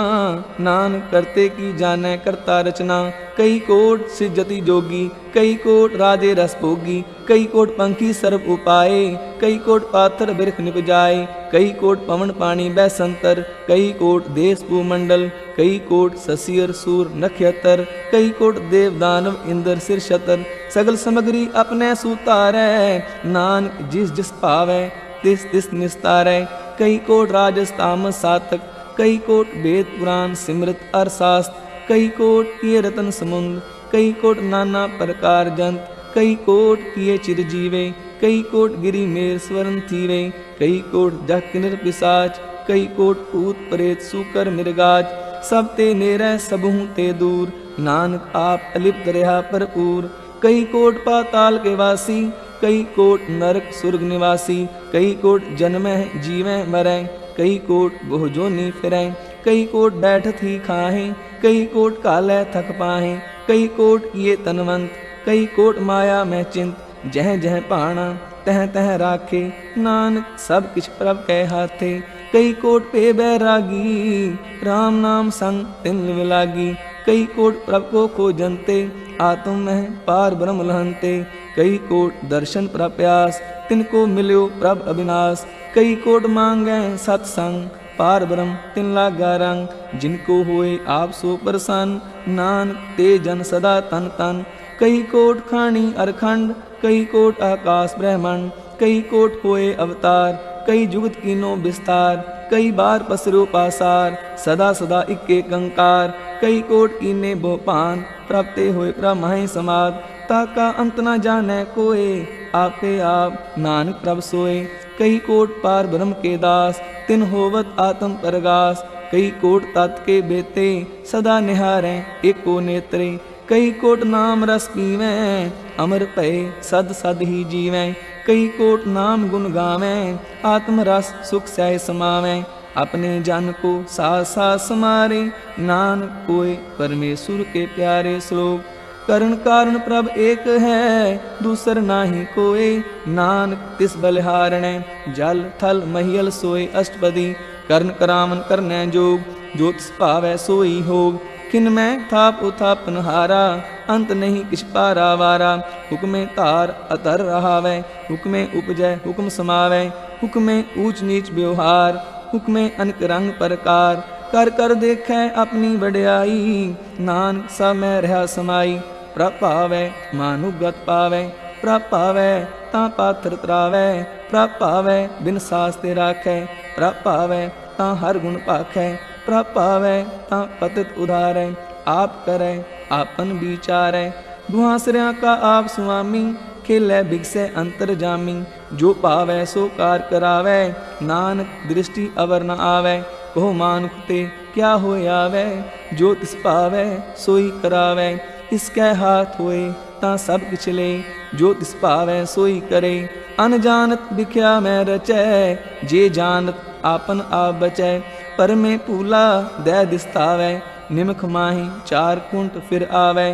नानक करते की जाने करता रचना। कई कोट सिजति जोगी, कई कोट राजे रस भोगी। कई कोट पंखी सर्व उपाय, कई कोट पाथर बिरख निप जाए। कई कोट पवन पानी बैसंतर, कई कोट देश भूमंडल। कई कोट ससियर सूर नक्षत्र, कई कोट देव दानव इंद्र सिर शतर। सगल सामग्री अपने सुतारै, नानक जिस जिस पावै तिस तिस निस्तारै। कई कोट राजस तामस सातक, कई कोट वेद पुराण सिमृत अर्थशास्त्र। कई कोट किए रतन समुद्र, कई कोट नाना प्रकार जंत। कई कोट किए चिरजीवे, कई कोट गिरी मेर स्वर्ण थीवे। कई कोट जख किन्नर पिशाच, कई कोट भूत प्रेत सूकर मृगाज। सब ते नेरै सबहु ते दूर, नानक आप अलिप्त रहा भरपूर। कई कोट पाताल के वासी, कई कोट नरक सुर्ग निवासी। कई कोट जन्मह जीवह मरै, कई कोट गोह जोनी फिरै। कई कोट बैठत ही खाहें, कई कोट कालै थक पाहें। कई कोट किए तनवंत, कई कोट माया में चिंत। जह जह पाना तह तह राखे, नानक सब किछ प्रभ कै हाथे। कई कोट पे बैरागी, राम नाम संग तिन विलागी। कई कोट प्रभ को खोजनते, आत्म में पार ब्रह्म लहनते। कई कोट दर्शन प्रप्यास, तिनको मिल्यो प्रभ अविनाश। कई कोट मांगै सत्संग, पार ब्रह्म तिन लागा रंग। जिनको होए आप सो प्रसन्न, नानक ते जन सदा तन तन। कई कोट खानी अरखंड, कई कोट आकाश ब्रह्मंड। कई कोट होए अवतार, कई जुगत कीनो विस्तार। कई बार पसरो पासार, सदा सदा इक्के कंकार। कई कोट कीने भोपान, प्राप्ते होए प्रमहि समाद। ताका अंत न जाने कोय, आपे आप नानक प्रभ सोए। कई कोट पार ब्रह्म के दास, तिन होवत आत्म परगास। कई कोट तत् के बेते, सदा निहारें एको नेत्रे। कई कोट नाम रस पीवें, अमर पै सद सद ही जीवें। कई कोट नाम गुण गावें, आत्म रस सुख सह समावें। अपने जन को साथ साथ समारे, नानक कोय परमेश्वर के प्यारे। श्लोक करण कारण प्रभ एक है, दूसर नाही कोय। नानक तिस बलिहारणै, जल थल महियल सोय अष्टपदी। करण करामन करनै जोग, जो तिस भावै सोई होग। किन में थाप उथापन हारा, अंत नहीं किछ पारावारा। हुक्मे धार अतर रहावै, हुक्मे उपजै हुक्म समावै। हुक्मे ऊंच नीच व्यवहार, हुक्मे अनक रंग प्रकार। कर कर देखे अपनी बड़ियाई, नानक सब मैं रहा समाई। प्रभ पावै मानुगत पावै, प्रभ पावै तां पात्र तरावै, प्रभ पावै बिन सास ते राखै, प्रभ पावै तां हर गुण पाखै, प्रभ पावै तां पतित उधारै। आप करै आपन विचारै, दुहासरियां का आप सुआमी, खेलै बिगसै अंतर जामी। जो पावै सो कार करावै, नानक दृष्टि अवर न आवै। कहो मानुख ते क्या होय आवै, जो तिस पावै सोई करावै। इसकै हाथ होए तां सब किछ ले, जो तिस पावै सोई करे। अनजानत बिख्या मैं रचै, जे जानत आपन आप बचै। पर में पूला दै दिसतावै, निमख माही चार कुंट फिर आवै।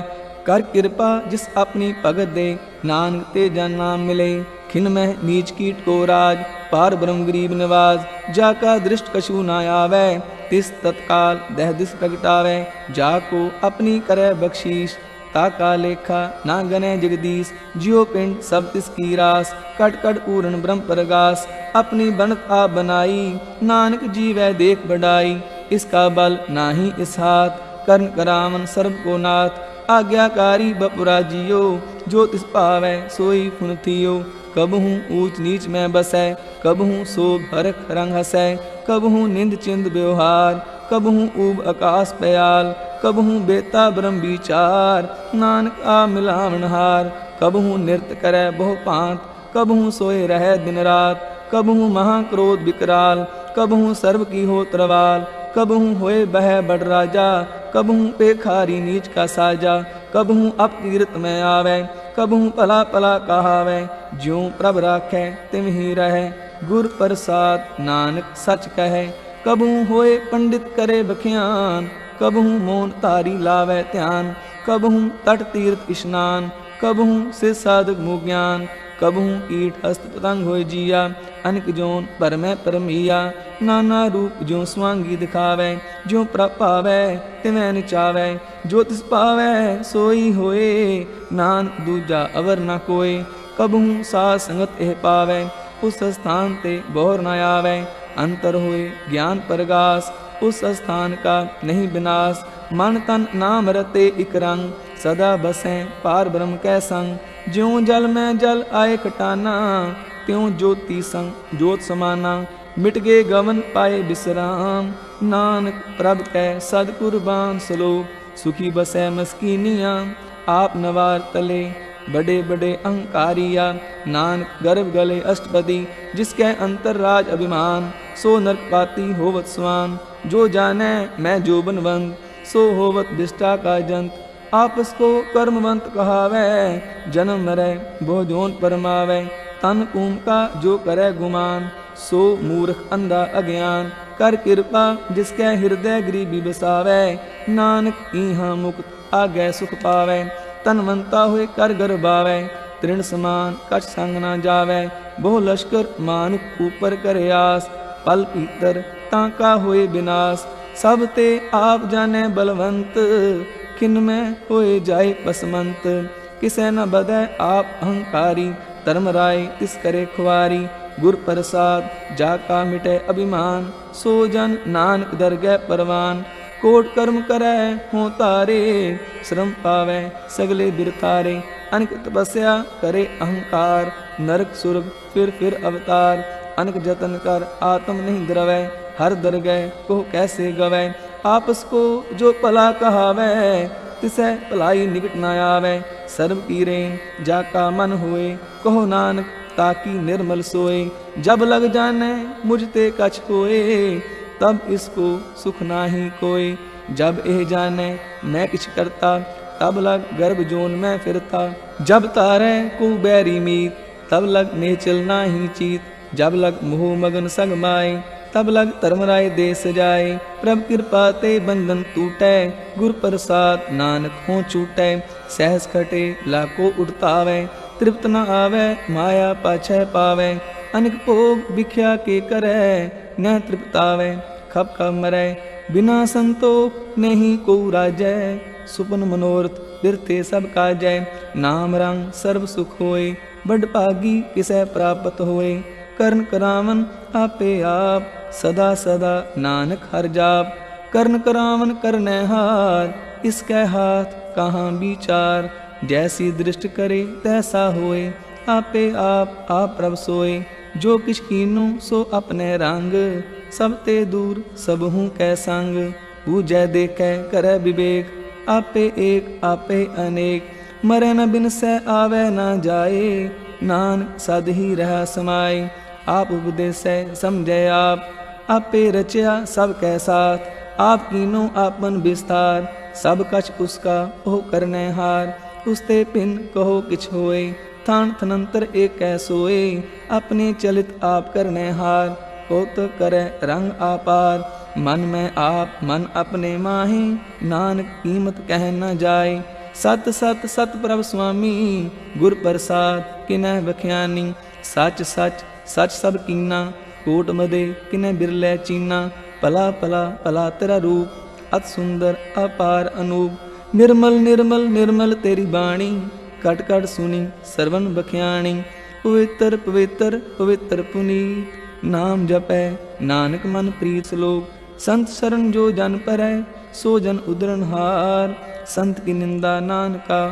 कर कृपा जिस अपनी भगत दे, नानक ते जन नाम मिले। खिन मह नीच कीट को राज, पार ब्रह्म गरीब निवाज। जाका दृष्ट कछु ना आवै, तिस तत्काल दह दिस प्रगटावै। जाको अपनी करे बख्शीश, ताका लेखा ना गने जगदीश। जियो पिंड सब तिसकी रास, कट कट पूर्ण ब्रह्म प्रगास। अपनी बनत आप बनाई, नानक जीवै देख बढ़ाई। इसका बल नाही इस हाथ, कर्ण करावन सर्व को नाथ। आज्ञाकारी बपुरा जियो, जो तिस पावै सोई फुन थियो। कबहूँ ऊंच नीच में बसै, कबहूँ शोभ हरख रंग हसै। कबहूँ निंद चिंद व्यवहार, कबहूँ ऊब आकाश पयाल। कबहूँ बेता ब्रह्म विचार, नानक आ मिलावनहार। कबहूँ नृत्य करै बहु पांत, कबहूँ सोए रहे दिन रात। कबहूँ महाक्रोध विकराल, कबहूँ सर्व की हो त्रवाल। कबहूँ होए बह बड़ राजा, कबहूँ पेखारी नीच का साजा। कबहूँ अपकीर्त में आवे, कबहूँ पला पला कहावै। ज्यों प्रभ राखै तिम ही रहे, गुर प्रसाद नानक सच कहे। कबहूँ होए पंडित करे बख्यान, कबहूँ मौन तारी लावै ध्यान। कबहूँ तट तीर्थ स्नान, कबहूँ से साधक मुँह ज्ञान। कबहूँ कीट हस्त पतंग होय जिया, अनिक जोन पर में परमिया। नाना रूप ज्यों स्वांगी दिखावै, ज्यों प्रभ पावै तिवै निचावै। जो तिस पावै सोई होए, नानक दूजा अवर न कोय। कबहूँ साध संगत एह पावै, उस स्थान ते बौर न आवै। अंतर होए ज्ञान प्रगास, उस स्थान का नहीं विनाश। मन तन नाम रते इक रंग, सदा बसें पार ब्रह्म कै संग। ज्यों जल में जल आए कटाना, त्यों ज्योति संग ज्योत समाना। मिट गए गवन पाए विश्राम, नानक प्रभ कै सद कुर्बान। श्लोक सुखी बसै मस्कीनिया, आप नवार तले बड़े बड़े अहंकारिया। नानक गर्भ गले अष्टपदी, जिसके अंतर राज अभिमान। सो नरकपाती होवत स्वान, जो जाने मैं जोबनवंत। सो होवत विष्टा का जंत, आपस को कर्मवंत कहावै। जन्म मरै बहु जोन परमावै, तन पूम का जो करे गुमान। सो मूर्ख अंधा अज्ञान, कर कृपा जिसके हृदय गरीबी बसावै। नानक इहाँ मुक्त आगे सुख पावै, तनवंता हुए कर गर्भावै। तृण समान कछ संग न जावै, बहु लश्कर मानुक ऊपर करे आस। पल पीतर ताका होए विनाश, सब ते आप जाने बलवंत। किन में होए जाए पसमंत, किसे न बदै आप अहंकारी। धर्म राय तिस करे खुआरी, गुर प्रसाद जाका मिटे अभिमान। सो जन नानक दरगह परवान, कोट कर्म करे हों तारे। श्रम पावै सगले बिरतारे, अनक तपस्या करे अहंकार। नरक सुरग फिर अवतार, अनक जतन कर आत्म नहीं द्रवै। हर दरगह को कैसे गवै, आपस को जो भला कहावै। तिसै भलाई निकट न आवै, सर्व की रेन जाका मन होए। कहो नानक ताकि निर्मल सोए, जब लग जाने मुझ ते कछ होए। तब इसको सुख नाही कोय, जब एह जाने मैं किछ करता। तब लग गर्भ जोन में फिरता, जब तारे को बैरी मीत। तब लग नेचल नाही चीत, जब लग मोह मगन संग माए। तब लग धर्मराय देश जाए, प्रभ कृपा ते बंधन टूटै। गुर प्रसाद नानक हों छूटै, सहस खटे लाको उठतावै। तृप्त न आवै माया पाछै पावै, अनिक भोग भिख्या के करै। न तृप्तावै खप खप मरै, बिना संतोख नहीं को राजै। सुपन मनोरथ बिरथे सब काजै, नाम रंग सर्व सुख होए। बड़ भागी किसै प्राप्त होए, कर्ण करावन आपे आप। सदा सदा नानक हर जाप, कर्ण करावन करने हार, इसके हाथ कहाँ विचार। जैसी दृष्टि करे तैसा होए, आपे आप प्रभ सोए। जो किछ कीनू सो अपने रंग, सब ते दूर सब हूँ कै संग। बूझै देखे करे विवेक, आपे एक आपे अनेक। मरे न बिन सै आवे न जाए, नानक सद ही रहा समाए। आप उपदेसै समझै आप, आपे रचया सब कै साथ। आप कीनो आपन विस्तार, सब कछ उसका ओह करने हार। उसते पिन कहो किछ होए, थान थनंतर एक कै सोए। अपने चलित आप करने हार, कौतुक करे रंग आपार। मन में आप मन अपने माहे, नानक कीमत कह न जाए। सत सत सत प्रभ स्वामी, गुर प्रसाद किनै बख्यानी। सच सच सच सब कीना, कोट मदे किनै बिरलै चीना। पला पला पला तेरा रूप, अत सुंदर अपार अनूप। निर्मल निर्मल निर्मल तेरी बाणी, कट कट सुनी सरवन बख्याणी। पवित्र पवित्र पवित्र पुनीत, नाम जपै नानक मन प्रीत श्लोक। संत शरण जो जन परै, सो जन उदरन हार। संत की निंदा नानका,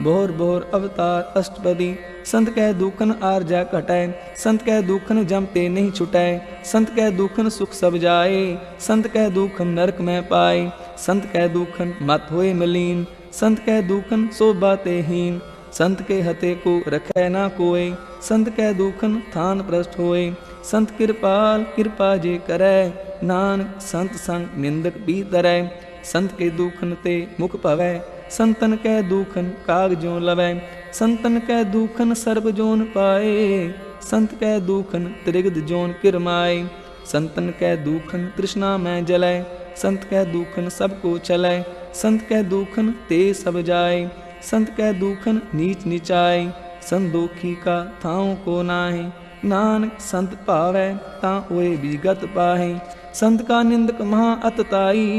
बोहर बोहर अवतार अष्टपदी। संत कह दुखन आरजा घटै, संत कह दुखन जमते नहीं छुटै। संत कह दुखन सुख सब जाए, संत कह दुखन नरक में पाए। संत कह दुखन मत होए मलीन, संत कह दुखन शोभा ते हीन। संत के हते को रखै ना कोय, संत कह दुखन थान प्रष्ट होए। संत कृपाल कृपा जे करै, नानक संत संग निंदक भी तरै। संत के दुखन ते मुख भवै, संतन कै दुखन काग ज्यों लवै। संतन कै दुखन सर्प जोन पाए, संत कै दुखन त्रिगद जोन किरमाए। संतन कै दुखन तृष्णा में जलै, संत कै दुखन सबको चलै। संत कै दुखन ते सब जाए, संत कै दुखन नीच नीचाए। संदोखी का थाओं को नाहे, नानक संत भावै तां होए विगत पाहे। संत का निंदक महा अतताई,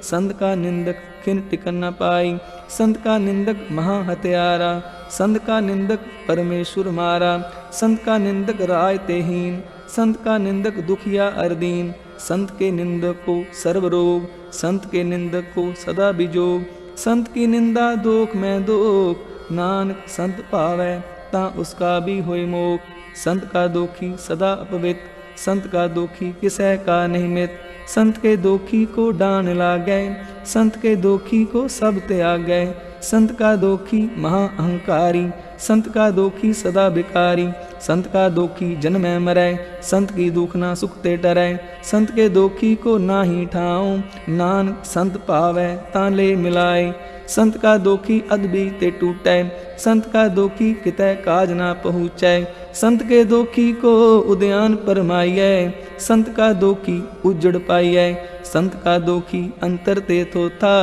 संत का निंदक खिन टिकन न पाई। संत का निंदक महा हत्यारा, संत का निंदक परमेश्वर मारा। संत का निंदक राय तेहीन, संत का निंदक दुखिया अरदीन। संत के निंदक को सर्व रोग, संत के निंदक को सदा बिजोग। संत की निंदा दोख में दोख, नानक संत पावै तां उसका भी होय मोख। संत का दोखी सदा अपवित्र, संत का दोखी किसै का नहीं मित। संत के दोखी को डान लागै, संत के दोखी को सब त्यागै। संत का दोखी महा अहंकारी, संत का दोखी सदा बिकारी। संत का दोखी जन्मै मरै, संत की दुखना सुख ते डरै। संत के दोखी को नाही ठाऊं, नानक संत पावै तां ले मिलाए। संत का दोखी अदबी ते टूटै, संत का दोखी कितै काज ना पहुँचै। संत के दोखी को उद्यान परमाइयै, संत का दोखी उजड़ पाइयै। संत का दोखी अंतर ते थोथा,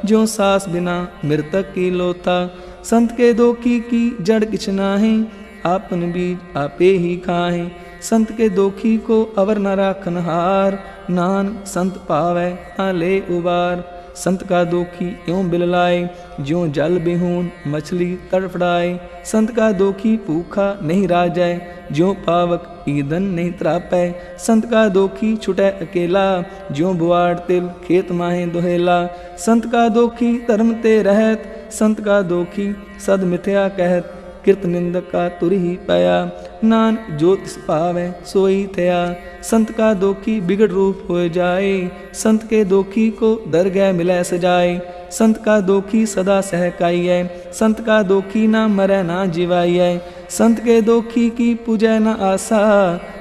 ज्यों सास बिना मृतक की लोथा। संत के दोखी की जड़ किछ नाहीं, आपन बीज आपे ही खाहें। संत के दोखी को अवर न राखन हार, नानक संत पावै तां ले उबार। संत का दोखी यों बिललाए, ज्यों जल बिहून मछली तड़फड़ाए। संत का दोखी भूखा नहीं राजै, ज्यों पावक ईंधन नहीं त्रापै। संत का दोखी छुटै अकेला, ज्यों बुआड़ तिल खेत माहे दुहेला। संत का दोखी धर्म ते रहत, संत का दोखी सद मिथ्या कहत। किरत निंदक का तुर ही पाया, नानक जो तिस पावै सोई थया। संत का दोखी बिगड़ रूप हो जाए, संत के दोखी को दरगह मिलै सजाए। संत का दोखी सदा सहकाइयै, संत का दोखी ना मरै ना जिवाइयै। संत के दोखी की पूजै न आशा,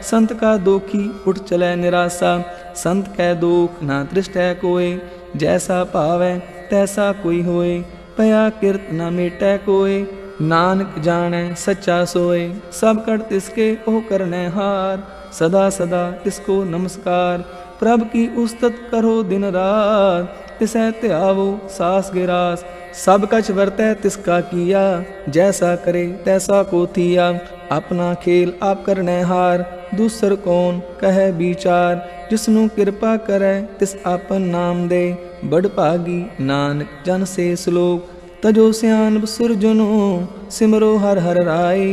संत का दोखी उठ चलै निराशा। संत कै दोख ना दृष्टै कोय, जैसा पावै तैसा कोई होय। पया किरत न मेटै कोय, नानक जानै सच्चा सोय। सब कर तिसके ओह करने हार, सदा सदा तिसको नमस्कार। प्रभ की उस्तत करो दिन रात, तिसै त्यावो सास गिरास। सब कछ वर्तै तिसका किया, जैसा करे तैसा को थिया। अपना खेल आप करने हार, दूसर कौन कहे विचार। जिसनु कृपा करे तिस आपन नाम दे, बड़ भागी नानक जन से श्लोक। तजो स्यान सुरजनो, सिमरो हर हर राय।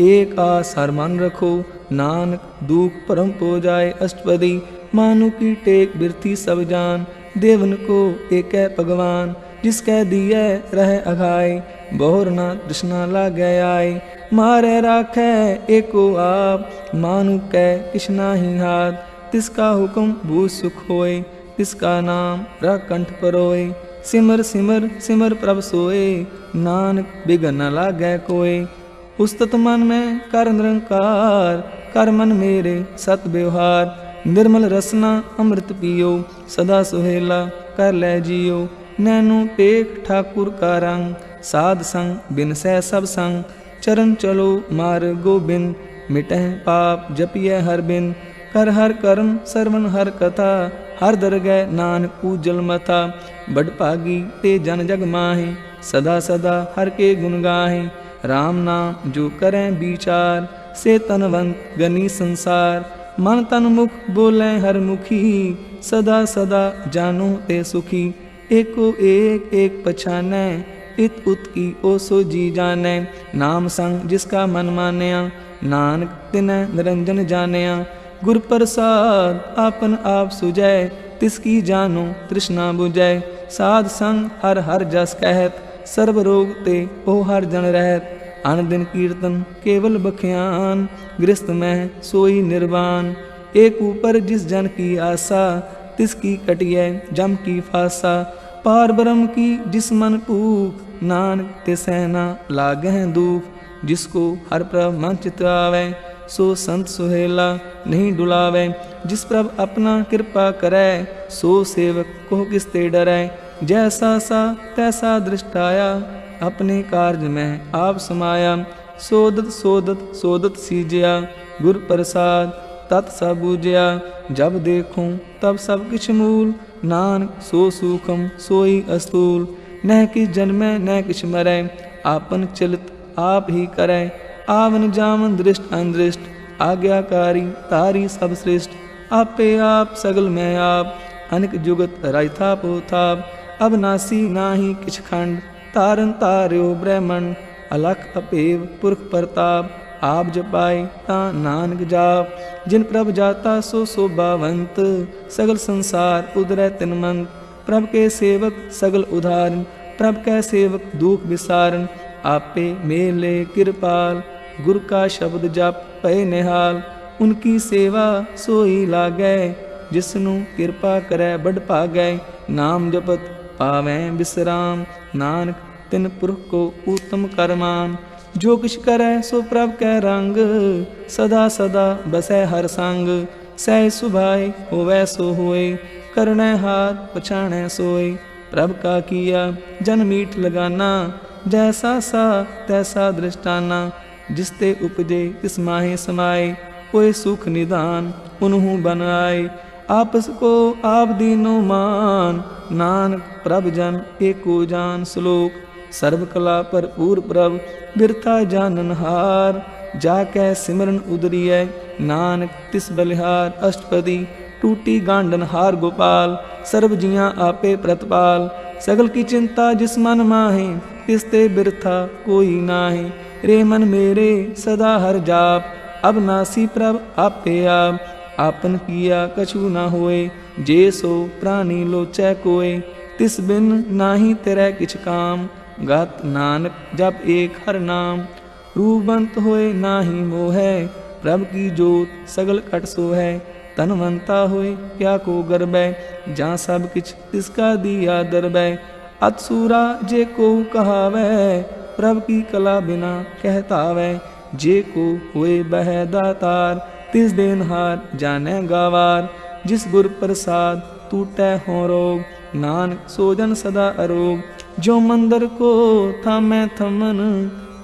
एक आस हर मन रखो, नानक दुख परम पो जाए अष्टपदी। मानु की टेक बिरथी सब जान, देवन को एक भगवान, जिसकै दिए रह अघाय, बहुर न तृष्णा लागे आय। मारे राखै एको आप, मानु कै किछ नाहि हाथ। तिसका हुक्म भूत सुख होय, तिसका नाम रह कंठ परोय। सिमर सिमर सिमर प्रभ सोए, नानक बिघन न लागै कोय। उस्तत मन में कर निरंकार, कर मन मेरे सत व्यवहार। निर्मल रसना अमृत पियो, सदा सुहेला कर लै जियो। नैनो पेख ठाकुर का रंग, साध संग बिन सह सब संग। चरण चलो मार गोबिंद, मिटह पाप जपिय हर बिन। कर हर कर्म सरवन हर कथा, हर दरगह नानक पूजल मथा। बड़ भागी ते जन जग माहे, सदा सदा हर के गुण गाहे। राम नाम जो करें विचार, से तनवंत गनी संसार। मन तन मुख बोले हर मुखी, सदा सदा जानो ते सुखी। एको एक एक पछानै, इत उत की ओ सो जी जानै। नाम संग जिसका मन मानया, नानक तिनैं निरंजन जानिया। गुर प्रसाद आपन आप सुजै, तिसकी जानो तृष्णा बुझै। साध संग हर हर जस कहत, सर्व रोग ते ओ हर जन रहत। अन दिन कीर्तन केवल बख्यान, गृहस्थ में सोई निर्वाण। एक ऊपर जिस जन की आशा, तिसकी कटिय जम की फासा। पार ब्रह्म की जिस मन पूख, नानक ते सहना लागह दुख। जिसको हर प्रभ मन चित आवे, सो संत सुहेला नहीं डुलावे। जिस प्रभ अपना कृपा करे, सो सेवक को किसते डरै। जैसा सा तैसा दृष्टाया, अपने कार्य में आप समाया। सोदत सोदत सोदत सीजया, गुर प्रसाद तत् सब बूझया। जब देखूं तब सब किछ मूल, नानक सो सूखम सोई अस्तूल। न किछ जन्मै न किछ मरै, आपन चलित आप ही करै। आवन जावन दृष्ट अनदृष्ट, आज्ञाकारी तारी सब श्रेष्ठ। आपे आप सगल में आप, अनिक जुगत रायथा पोथाप। अब नासी नाही किछ खंड, तारन तार्यो ब्रह्मंड। अलख अपेव पुरख प्रताप, आप जपाए ता नानक जाप। जिन प्रभ जाता सो शोभावंत, सगल संसार उदरै तिनमंत। प्रभ के सेवक सगल उदाहरण, प्रभ के सेवक दुख विसारण। आपे मेले कृपाल, गुर का शब्द जप पै निहाल। उनकी सेवा सोई लागै, जिसनु कृपा करै बड़ भागै। नाम जपत पावैं विश्राम, नानक तिन पुरख को उत्तम करमान। जो किछ करै सो प्रभ कै रंग, सदा सदा बसै हर संग। सह सुभाए होवै सो होए, करनै हाथ पछाणै सोए। प्रभ का किया जन मीठ लगाना, जैसा सा तैसा दृष्टाना। जिसते उपजे तिस माहे समाए, कोई सुख निदान उन्हु बनाए। आपस को आप दीनो मान, नानक प्रभ जन एको जान। श्लोक सर्व कला भरपूर प्रभ, बिरथा जानन हार। जाकै सिमरन उदरिय, नानक तिस बलिहार। अष्टपदी टूटी गांडन हार गोपाल, सर्व जियां आपे प्रतपाल। सगल की चिंता जिस मन माहे, तिसते बिरथा कोई नाहे। रे मन मेरे सदा हर जाप, अब नासी प्रभ आपे आप। आपन किया कछु न होए, जे सो प्राणी लोचै कोय। तिस बिन नाही तेरै किछ काम, गात नानक जप एक हर नाम। रूपवंत होए नाही मोहै, प्रभ की जोत सगल कट सोहै। तनवंता होए क्या को गर्बै, जहाँ सब किछ तिसका दिया दरबै। अतसूरा जे को कहावै, प्रभ की कला बिना कहतावै। जे को होए बह दातार, तिस देनहार जानै गावार। जिस गुर प्रसाद टूटै हों रोग, नानक सोजन सदा अरोग। जो मंदिर को थामै थमन,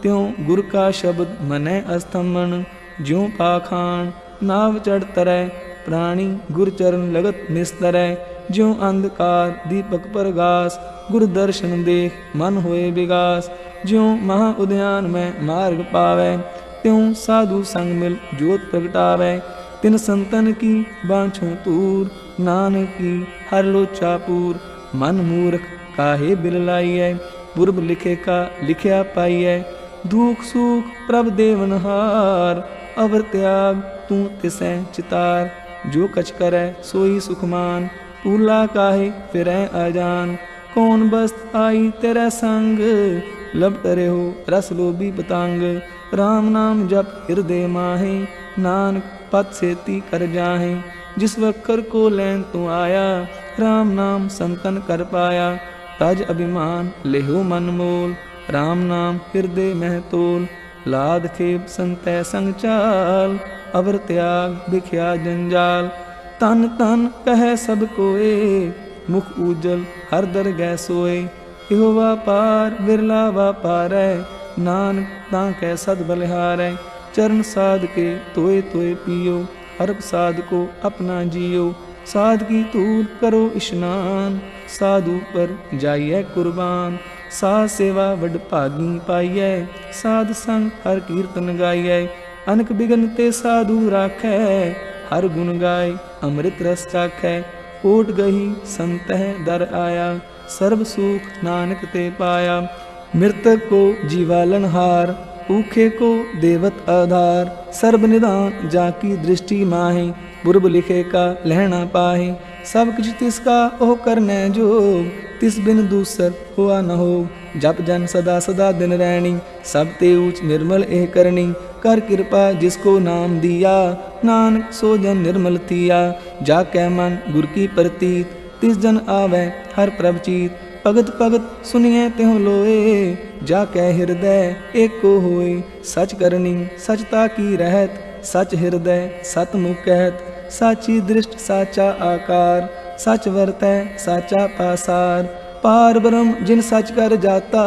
त्यों गुर का शब्द मनै अस्थमन। ज्यों पाखान नाव चढ़ तरै, प्राणी गुर चरण लगत निस्तरै। ज्यों अंधकार दीपक प्रगास, गुर दर्शन देख मन होए विगास। ज्यों महा उद्यान में मार्ग पावै, त्यों साधु संग मिल जोत प्रगटावै। तिन संतन की बाँछों तूर, नानक की हर लोचा पूर। मन मूर्ख काहे बिल लाइयै, पूर्व लिखे का लिखया पाइयै। दुख सुख प्रभ देवनहार, अवर त्याग तू तिसै चितार। जो कछ करै सोई सुखमान, पूला काहे फिरै अजान। कौन बस्त आई तेरे संग, लब करे हो रस लोभी पतंग। राम नाम जप हृदय माहे, नानक पत सेती कर जाहे। जिस वक्र को लैन तू आया, राम नाम संतन कर पाया। तज अभिमान लेहो मन मोल, राम नाम हृदय मह तोल। लाद खेप संतै संग चाल, अवर त्याग बिख्या जंजाल। तन तन कह सब कोए, मुख उजल हर दर गै सोए। इहो वापार बिरला वापारै, नानक तां कै सद बलिहारै। चरण साध के तोए तोए पियो, अरब साध को अपना जियो। साध की तूल करो इशनान, साधु पर जाइए कुर्बान। साध सेवा वड भागी पाइयै, साध संग हर कीर्तन गाइयै। अनक बिघन ते साधु राखै, हर गुण गाय अमृत रस चाखै। कोट गही संतह दर आया, सर्व सुख नानक ते पाया। मृतक को जीवालन हार, ऊखे को देवत आधार। सर्ब निदान जाकी दृष्टि माहे, पूर्व लिखे का लहना पाहे। सब कुछ तिसका ओह करने जोग, तिस बिन दूसर हुआ न हो। जप जन सदा सदा दिन रैनी, सब ते ऊच निर्मल एह करनी। कर कृपा जिसको नाम दिया, नानक सो जन निर्मल थिया। जाकै मन गुर की प्रतीत, तिस जन आवे हर प्रभ चीत। भगत भगत सुनिए त्यों लोए, जाकै हृदय एको होए। सच करनी सचता की रहत, सच हृदय सत मुख कहत। साची दृष्ट साचा आकार, सच वरतै साचा पासार। पार ब्रह्म जिन सच कर जाता,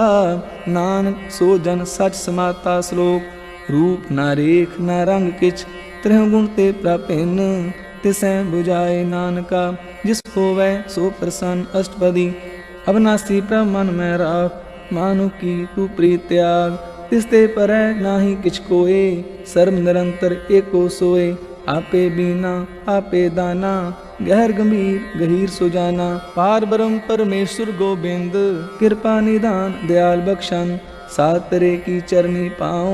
नानक सो जन सच समाता। श्लोक रूप ना रेख ना रंग किछ, त्रिह गुण ते प्रापिन। तिसै बुझाए नानका, जिस होवै सो प्रसन्न। अष्टपदी अविनाशी प्रभ मन में राख, मानु की तू प्रीत त्याग। तिसते परै नाही किछ कोए, सर्व निरंतर एको सोए। आपे बीना आपे दाना, गहर गंभीर गहीर सुजाना। पार ब्रह्म परमेश्वर गोबिंद, कृपा निदान दयाल बख्शन। सात तरे की चरनी पाओ,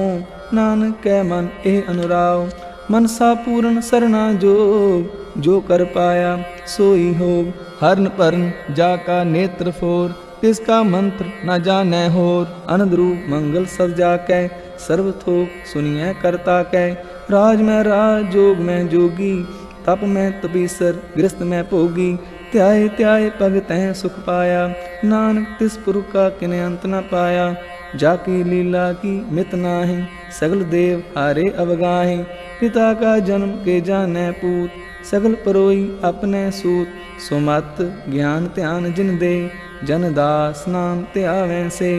नानक कै मन एह अनुराव। मनसा पूर्ण सरना जोग, जो कर पाया सोई होग। हरन परन जाका नेत्र फोर, तिसका मंत्र न जानै होर। अनंद रूप मंगल सब जाकै, सर्व थोक सुनिए करता कै। राज में राज जोग में जोगी, तप में तपीसर गृहस्थ में भोगी। त्याय त्याय पग तह सुख पाया, नानक तिस पुरख का किने अंत न पाया। जाकी लीला की मित नाहि, सगल देव हारे अवगाहि। पिता का जन्म के जानै पूत, सगल परोई अपने सूत। सुमत ज्ञान ध्यान जिन दे, जन दास नाम त्यावें से।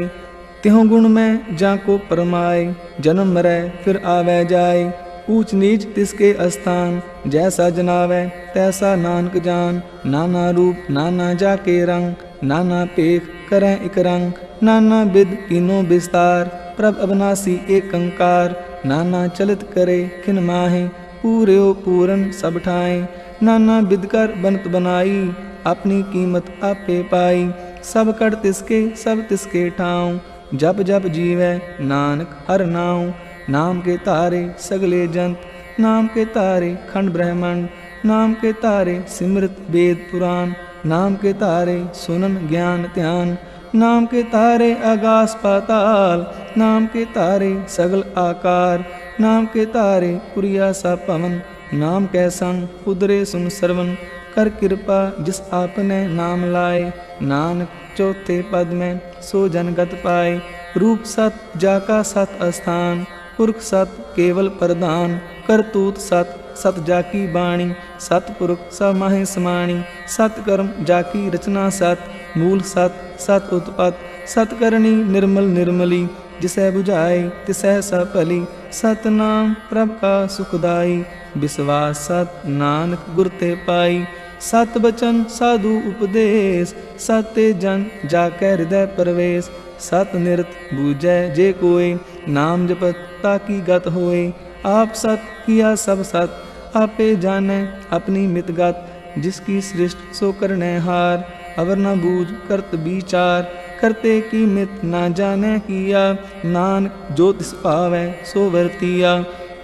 त्यों गुण में जाको परमाए, जन्म मरै फिर आवे जाए। ऊंच नीच तिसके स्थान, जैसा जनावे तैसा नानक जान। नाना रूप नाना जाके रंग, नाना पेख करें इक रंग। नाना विद कीनो विस्तार, प्रभ अविनाशी एक अंकार। नाना चलित करे खिन माहे, पूर्यो पूरन सब ठाए। नाना विद कर बनत बनाई, अपनी कीमत आपे पाई। सब कर तिसके सब तिसके ठाऊं, जप जप जीवै नानक हर नाऊं। नाम के तारे सगले जंत, नाम के तारे खंड ब्रह्मांड। नाम के तारे सिमृत वेद पुराण, नाम के तारे सुनन ज्ञान ध्यान। नाम के तारे आकाश पाताल, नाम के तारे सगल आकार। नाम के तारे पुरिया सा पवन, नाम कै संग उदरे सुन सरवन। कर कृपा जिस आपने नाम लाए, नानक चौथे पद में सो जनगत पाए। रूप सत जाका सत स्थान, पुरख सत केवल प्रदान। करतूत सत सत जाकी बाणी, सतपुरख सब माहे समाणी। सतकर्म जाकी रचना सत, मूल सत सत उत्पत। सतकरणी निर्मल निर्मली, जिसै बुझाए तिसै सफली। सतनाम प्रभ का सुखदाई, विश्वास सत नानक गुर ते पाई। सत बचन साधु उपदेश, सत्य जन जाकै हृदय प्रवेश। सत निरत बूझै जे कोय, नाम जपत ताकी गत होए। आप सत किया सब सत, आपे जानै अपनी मित गत। जिसकी सृष्ट सो करने हार, अवर न बूझ करत विचार। करते की मित न जाने किया, नानक जो तिस पावै सो वर्तिया।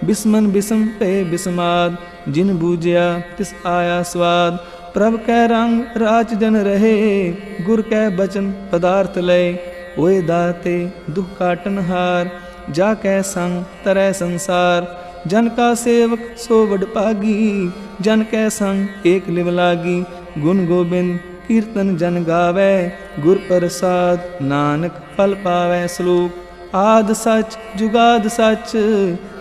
बिस्मन बिस्म पे बिस्माद, जिन बूझया तिस आया स्वाद। प्रभ कै रंग राच जन रहे, गुर कै बचन पदार्थ लय। ओए दाते दुख काटन हार, जाकै संग तरह संसार। जन का सेवक सो वड पागी, जन कै संग एक लिव लागी। गुण गोबिंद कीर्तन जन गावै, गुर प्रसाद नानक फल पावै। श्लोक आद सच जुगाद सच,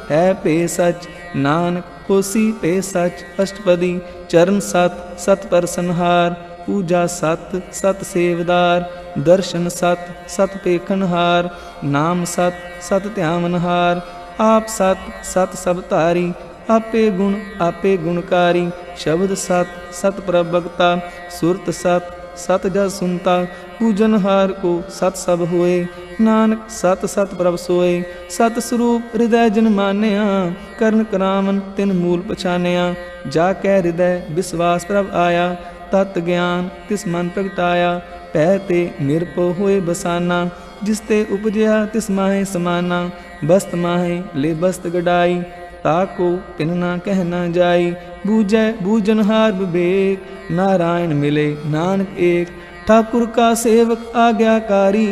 है पे सच नानक होसी पे सच। अष्टपदी चरण सत सत परसनहार, पूजा सत सत सेवदार। दर्शन सत सत पेखनहार, नाम सत सत ध्यावनहार। आप सत सत सब तारी, आपे आपे गुणकारी। शब्द सत सत प्रभगता, सुरत सत सत जस सुनता। पूजनहार को सत सब होए, नानक सत सत प्रभ सोए। सत स्वरूप हृदय जिन मानिया, करण करावन तिन मूल पछानिया। जाकै हृदय विश्वास प्रभ आया, तत् ज्ञान तिस मन प्रगटाया। पै ते निरपो होए बसाना, जिसते उपजया तिस माहे समाना। बस्त माहे ले बस्त गडाई, ताको तिन ना कहना जाई। बूझै बूझनहार विवेक, नारायण मिले नानक एक। ठाकुर का सेवक आज्ञाकारी,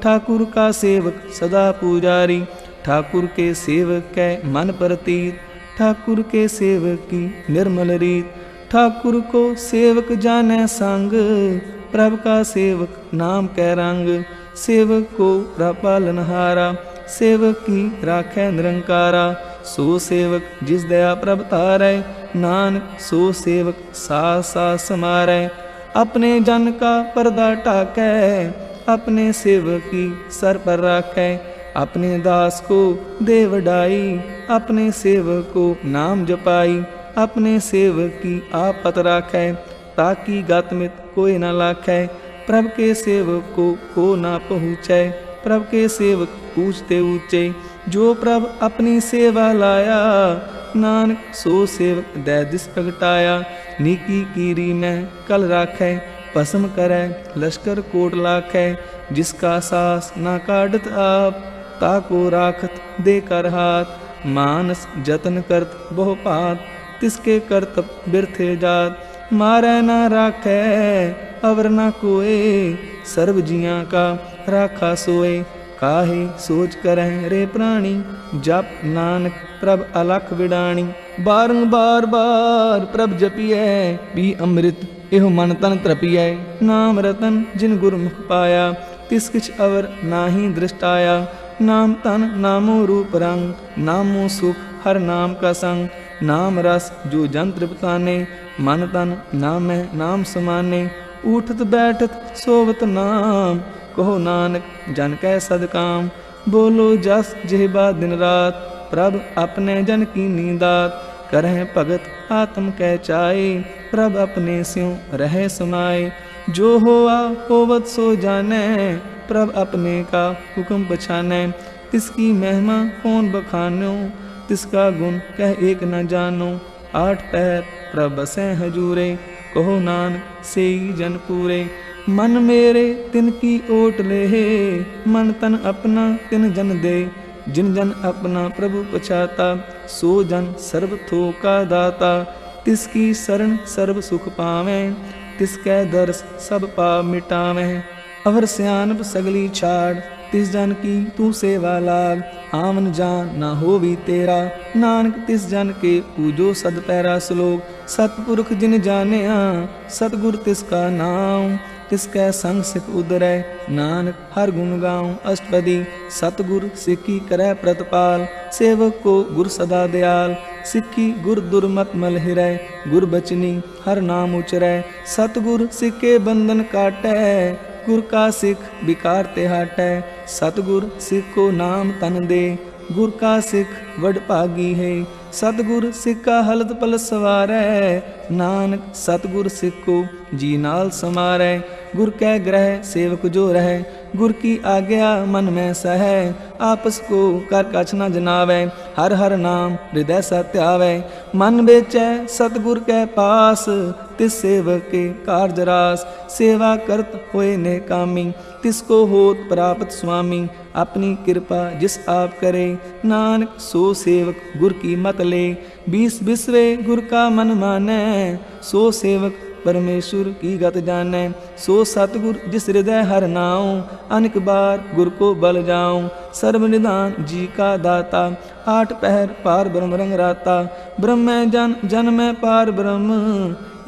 ठाकुर का सेवक सदा पुजारी। ठाकुर के सेवक कै मन प्रतीत, ठाकुर के सेवक की निर्मल रीत। ठाकुर को सेवक जाने संग, प्रभ का सेवक नाम कै रंग। सेवक को प्रपालनहारा, सेवक की राखै निरंकारा। सो सेवक जिस दया प्रभ तारै, नानक सो सेवक सास सास समारै। अपने जन का पर्दा ढाकै, अपने सेवक की सर पर राखै। अपने दास को दे वडाई, अपने सेवक को नाम जपाई। अपने सेवक की आपत राखै, ताकि गतमित कोई न लाखै। प्रभ के सेवक को ना पहुँचै, प्रभ के सेवक पूछते ऊँचे। जो प्रभ अपनी सेवा लाया, नानक सो सेवक दै दिस प्रगटाया। नीकी कीरी में कल राखै, भस्म करै लश्कर कोट लाखै। जिसका सास ना काढ़त आप, ताको राखत दे कर हाथ। मानस जतन करत बहु पात, तिसके करतब बिरथे जात। मारै ना राखै अवर ना कोय, सर्व जियां का राखा सोए। काहे सोच करह रे प्राणी, जप नानक प्रभ अलख विडाणी। बारंबार बार प्रभ जपिए, पी अमृत एहो मन तन तृपिए। नाम रतन जिन गुरमुख पाया, तिस किछ अवर नाहि दृष्टाया। नाम तन नामो रूप रंग, नामो सुख हर नाम का संग। नाम रस जो जन तृप्ताने, मन तन नामै नाम समाने। उठत बैठत सोवत नाम, कहो नानक जन कै सदकाम। बोलो जस जिह्वा दिन रात, प्रभ अपने जन की नींदात। करह भगत आत्म कै चाए, प्रभ अपने स्यों रह समाए। जो होआ होवत सो जाने, प्रभ अपने का हुक्म पछाने। तिसकी महिमा कौन बखानो, तिसका गुण कह एक न जानो। आठ पैर प्रभ बसै हजूरे, कहो नानक सेई जन पूरे। मन मेरे तिन की ओट ले, मन तन अपना तिन जन दे। जिन जन अपना प्रभु पछाता, सो जन सर्व थोका दाता। तिसकी शरण सर्व सुख पावें, तिसकै दर्श सब पाप मिटावें। अवर सियानप सगली छाड़, तिस जन की तू सेवा लाग। आवन जान ना होवी तेरा, नानक तिस जन के पूजो सद पैरा। श्लोक सतपुरख जिन जानिया, सतगुर तिसका नाम। तिसकै संग सिख उदरै, नानक हर गुण गाऊं। अष्टपदी सतगुर सिक्खी करै प्रतपाल, सेवक को गुर सदा दयाल। सिक्खी गुर दुर्मत मल हिरै, गुर बचनी हर नाम उचरै। सतगुर सिक्के बंधन काटै, गुर का सिख विकार ते हाटै। सतगुर सिख को नाम तन दे, गुर का सिख वड भागी है। सतगुर सिक्का हलत पल सवारै, नानक सतगुर सिख को जी नाल समारै। गुर कै ग्रह सेवक जो रहे, गुर की आज्ञा मन में सहै। आपस को कर कछ न जनावै, हर हर नाम हृदय सत्यावै। मन बेचै सतगुर कै पास, तिस सेवक के कार्य रास। सेवा करत होए ने कामी, तिसको होत प्राप्त स्वामी। अपनी कृपा जिस आप करे, नानक सो सेवक गुर की मत ले। बीस बिसवे गुर का मन मानै, सो सेवक परमेश्वर की गत जानै। सो सतगुर जिस हृदय हर नाऊं, अनेक बार गुर को बल जाऊं। सर्वनिधान जी का दाता, आठ पहर पार ब्रह्म रंग राता। ब्रह्म जन जन में पार ब्रह्म,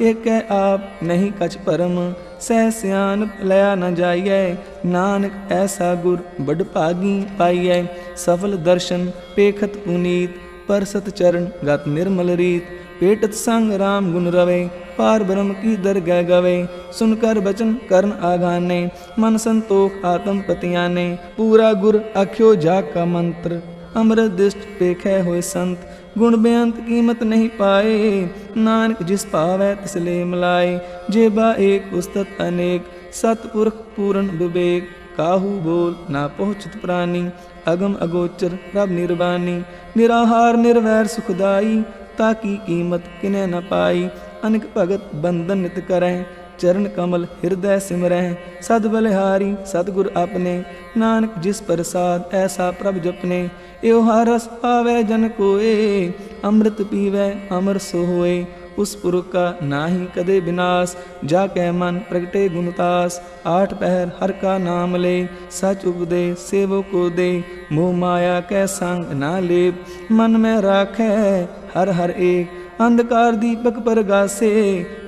एक आप नहीं कछ परम। सह सियान लया न जाइए, नानक ऐसा गुर बड़ भागी पाइए। सफल दर्शन पेखत पुनीत, परसत चरण गत निर्मल रीत। पेटत संग राम गुण रवे, पार ब्रह्म की दरगह गवे। सुनकर बचन करण आगाने, मन संतोख आत्म पतियाने। पूरा गुर अख्यो जाग का मंत्र, अमृत दृष्ट पेखै होए संत। गुण बेअंत कीमत नहीं पाए, नानक जिस पावै तिस ले मिलाए। जेबा एक उस्तत अनेक, सतपुरख पूर्ण विवेक। काहू बोल ना पहुँचत प्राणी, अगम अगोचर प्रभ निर्वाणी। निराहार निर्वैर सुखदाई, ताकी कीमत किन्ह न पाई। अनेक भगत बंधन नित करें, चरण कमल हृदय सिमरें। सद बलिहारी सतगुर अपने, नानक जिस प्रसाद ऐसा प्रभ जपने। एहो हरस पावै जन कोय, अमृत पीवै अमर सो होए। उस पुरख का नाहि कदे विनाश, जाकै मन प्रगटे गुणतास। आठ पहर हर का नाम ले, सच उपदेश सेवो को दे। मोह माया कै संग ना लेप, मन में राखै हर हर एक। अंधकार दीपक परगासे,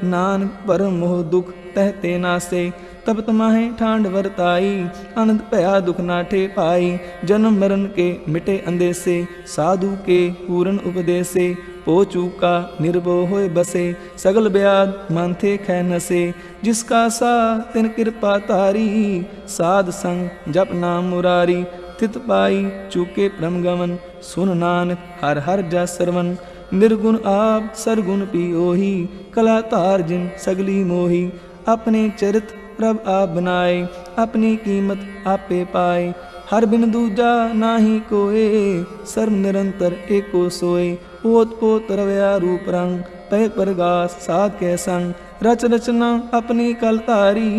नानक परम मोह दुख तहते नासे। तब तमाहे ठांड वरताई, अनंत भया दुख नाठे पाई। जन्म मरण के मिटे अंदेसे, साधु के पूर्ण उपदेसे। पो चूका निर्भो होए बसे, सगल ब्याद मानथे खै नसे। जिसका सा तिन कृपा तारी, साध संग जप नाम मुरारी। तित पाई चूके परम गमन, सुन नानक हर हर जस सरवन। निर्गुण आप सरगुण पियोही, कला तार जिन सगली मोही। अपने चरित प्रभ आप बनाए, अपनी कीमत आपे पाए। हर बिन दूजा नाही कोय, सर्व निरंतर एको सोय। ओत पोत रवया रूप रंग, पै परगास साध के संग। रच रचना अपनी कल तारी,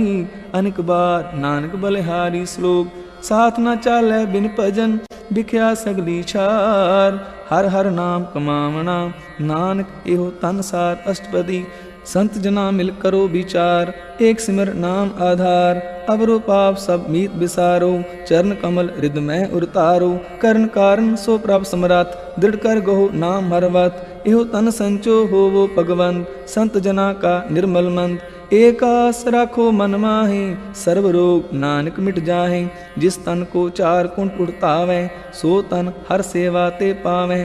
अनेक बार नानक बलिहारी। श्लोक साथ न चालै बिन भजन, बिख्या सगली छार। हर हर नाम कमावना, नानक एहो तन सार अष्टपदी। संत जना मिल करो विचार, एक सिमर नाम आधार। अवरो पाप सब मीत विसारो, चरण कमल हृदय उतारो। करण कारण सो प्रभ समरथ, दृढ़ कर गहो नाम हरवत। एहो तन संचो होवो भगवंत, संत जना का निर्मल मंत। एकास राखो मन माहे, सर्व रोग नानक मिट जाहे। जिस तन को चार कुंठ उड़तावै, सो तन हर सेवा ते पावै।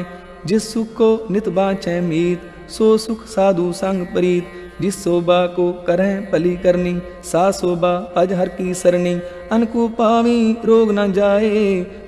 जिस सुख को नित बाँचै मीत, सो सुख साधु संग प्रीत। जिस शोभा को करें भली करनी, सा शोभा अज हर की सरनी। अनको पावी रोग न जाए,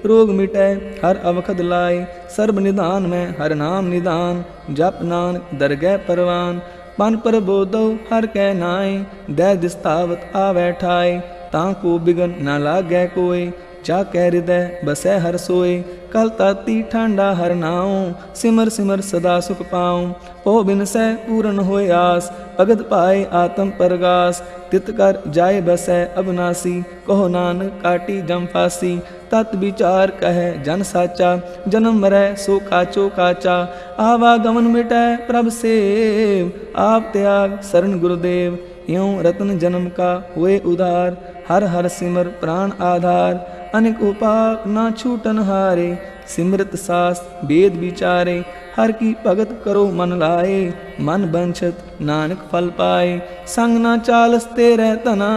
रोग मिटै हर अवखद लाए। सर्व निधान में हर नाम निधान, जप नानक दरगह परवान। पन पर बोधो हर कै नाए, दै दिस्तावत आवै ठाए। ताको बिगन न लागै कोय, जाकै हृदय बसै हर सोए। कल ताती ठांडा हर नाऊं, सिमर सिमर सदा सुख पाऊं। पो बिनसै पूर्ण होय आस, भगत पाए आत्म परगास। तित कर जाय बसै अबनासी, कहो नानक काटी जम फासी। तत् विचार कहे जन साचा, जन्म मरै सो काचो काचा। आवागमन मिटै प्रभ सेव, आप त्याग शरण गुरुदेव। यों रत्न जन्म का हुए उधार, हर हर सिमर प्राण आधार। अनेक उपाप ना छूटन हारे, सिमृत शास्त्र वेद विचारे। हर की भगत करो मन लाए, मन बंछत नानक फल पाए। संग ना चालस तेरे तना,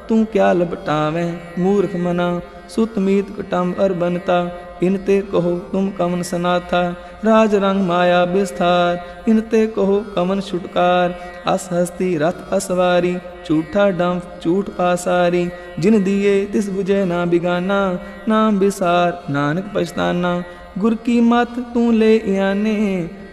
तू क्या लपटावे मूर्ख मना। सुत मीत कुटुम्ब और बनता, इनते कहो तुम कमन सनाथा। राज रंग माया विस्तार, इनते कहो कमन छुटकार। अस हस्ती रथ असवारी, झूठा डंफ झूठ पासारी। जिन दिए तिस बुझे ना बिगाना, नाम विसार नानक पछताना। गुर की मत तू ले आने,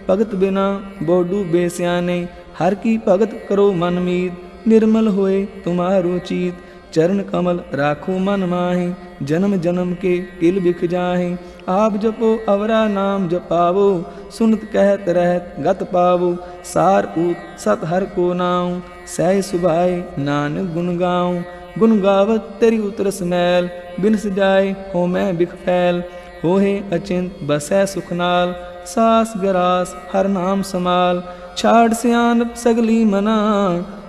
भगत बिना बोडू बेस्याने। हर की भगत करो मन मीत, निर्मल होए तुम्हारो चीत। चरण कमल राखो मन माहि, जन्म जन्म के किल बिख जाहि। आप जपो अवरा नाम जपावो, सुनत कहत रहत गत पावो। सार ऊत सत हर को नाऊं, सह सुभाए नानक गुण गाऊं। गुण गावत तेरी उतरस मैल, बिनस जाए हो मैं बिख फैल। होहे अचिंत बसै सुख नाल, सास गरास हर नाम समाल। छाड़ सियानप सगली मना,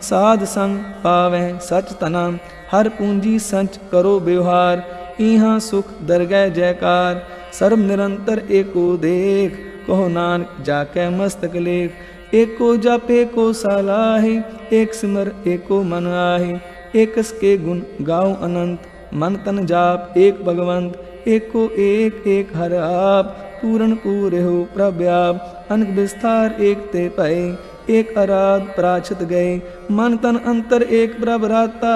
साध संग पावै सच तना। हर पूंजी संच करो व्यवहार, इहाँ सुख दरगह जयकार। सर्व निरंतर एको देख, कहो नानक जाकै मस्तक लेख। एको जप एको सालाहे, एक सिमर एको मन आहे। एकस के गुण गाओ अनंत, मन तन जाप एक भगवंत। एको एक एक हर आप, पूरन पूरे हो प्रव्याप। अनक विस्तार एक ते पए, एक अराध प्राचित गए। मन तन अंतर एक प्रभराता,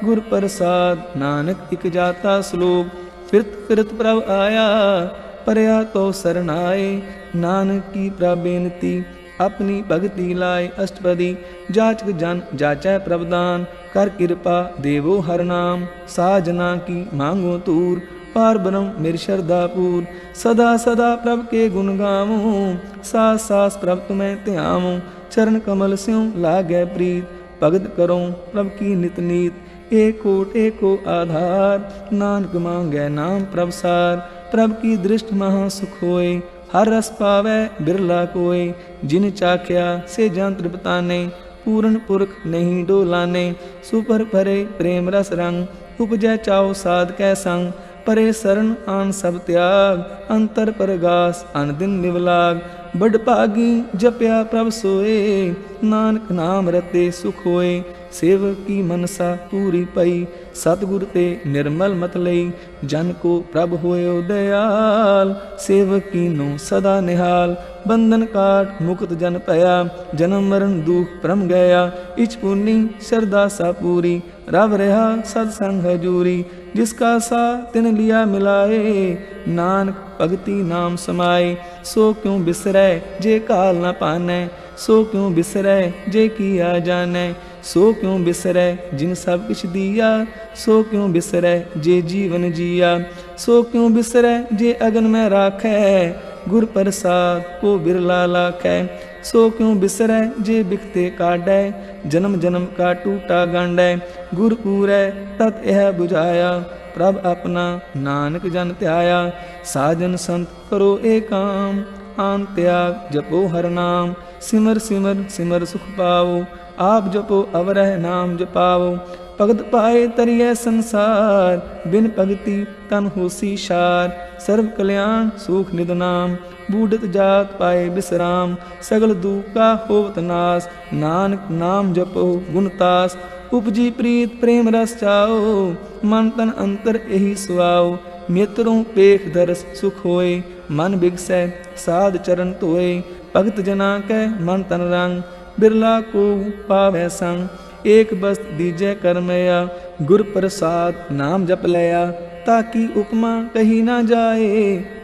गुर प्रसाद नानक इक जाता। श्लोक फिरत फिरत प्रभ आया, परया तो सरनाए। नानक की प्रबेनती, अपनी भगति लाए अष्टपदी। जाचक जन जाचै प्रभदान, कर कृपा देवो हर नाम। साजना की मांगो तूर, पार ब्रह्म मेरी श्रद्धा पूर। सदा सदा प्रभ के गुण गावूं, सास सास प्रभ तुम्हें ध्यावूं। चरण कमल स्यों लागै प्रीत, भगत करो प्रभ की नित नीत। एकोट एको आधार, नानक मांगै नाम प्रभ सार। प्रभ की दृष्टि महा सुख होए, हर रस पावै बिरला कोय। जिन चाख्या से जन तृप्ताने, पूर्ण पुरख नहीं डोलाने। सुपर भरे प्रेम रस रंग, उपजै चाओ साध कै संग। परे शरण आन सब त्याग, अंतर परगास अन दिन निवलाग। बड़ भागी जपया प्रभ सोए, नानक नाम रते सुख होए। सेवक की मनसा पूरी पई, सतगुर ते निर्मल मत लई। जन को प्रभ होयो दयाल, सेवक कीनो सदा निहाल। बंधन काट मुक्त जन पया, जन्म मरण दुख परम गया। इच पुन्नी श्रद्धा सा पूरी, रव रहा सत्संग हजूरी। जिसका सा तिन लिया मिलाए, नानक भगति नाम समाए। सो क्यों बिसरै जे काल न पानै, सो क्यों बिसरै जे किया जानै। सो क्यों बिसरै जिन सब किछ दिया, सो क्यों बिसरै जे जीवन जिया। सो क्यों बिसरै जे अगन में राखै, गुर प्रसाद को बिरला लाखै। सो क्यों बिसरै जे बिखते काटै, जन्म जन्म का टूटा गांडै। गुर पूरै तत यह बुझाया, प्रभ अपना नानक जन ध्याया। साजन संत करो एकाम, आन त्याग जपो हर नाम। सिमर सिमर सिमर सुख पाओ, आप जपो अवरह नाम जपाओ। भगत पाए तरिय संसार, बिन भगति तन होसी शार। सर्व कल्याण सुख निध नाम, बूढ़त जात पाए विश्राम। सगल दुख का होवत नाश, नानक नाम जपो गुणतास। उपजी प्रीत प्रेम रस चाओ, मन तन अंतर यही सुआओ। मित्रों पेख दरस सुख होए, मन बिगसै साध चरण धोए। भगत जना कै मन तन रंग, बिरला को पावै संग। एक बस्त दीजै करमया, गुर प्रसाद नाम जप लया। ताकि उपमा कही ना जाए,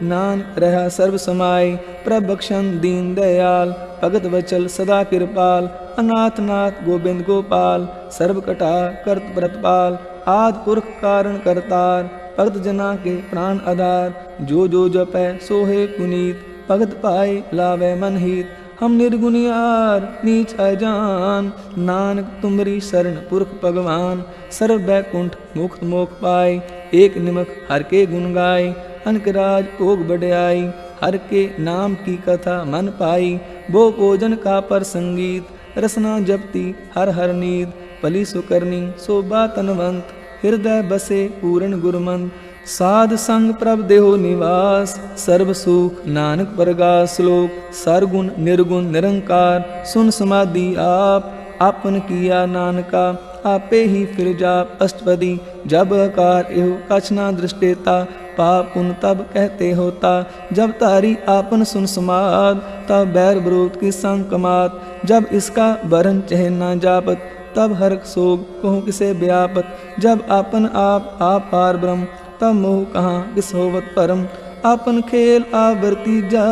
नानक रहा सर्व समाए। प्रभक्षण दीन दयाल, भगत वचल सदा कृपाल। अनाथ नाथ गोविंद गोपाल, सर्व कटा करत व्रतपाल। आद पुरख कारण करतार, भगत जना के प्राण आधार। जो जो जपै सोहे पुनीत, भगत पाए लावै मन हित। हम निर्गुनियार नीच अजान, नानक तुमरी शरण पुरख भगवान। सर्व बैकुंठ मुक्त मोख पाए, एक निमख हर के गुण गाय। अनक राज भोग बढ़ाई, हर के नाम की कथा मन पाई। वो भोजन का पर संगीत, रसना जपती हर हर नींद। पली सुकरनी शोभा तनवंत, हृदय बसे पूर्ण गुरमंत। साध संग प्रभ देहो निवास, सर्व सुख नानक प्रगास। श्लोक सरगुण निर्गुण निरंकार, सुन समाधि आप। आपन किया नानका, आपे ही फिर जाप अष्टपदी। जब अकार एहो कछ ना दृष्टेता, पाप पुन तब कहते होता। जब तारी आपन सुन समाद, तब बैर विरोध की संग कमात। जब इसका बरन चह न जापत, तब हर्क सोग कहूँ किसे व्यापत। जब आपन आप पार ब्रह्म, तब मोह कहाँ किस होवत परम। आपन खेल आवरती जा,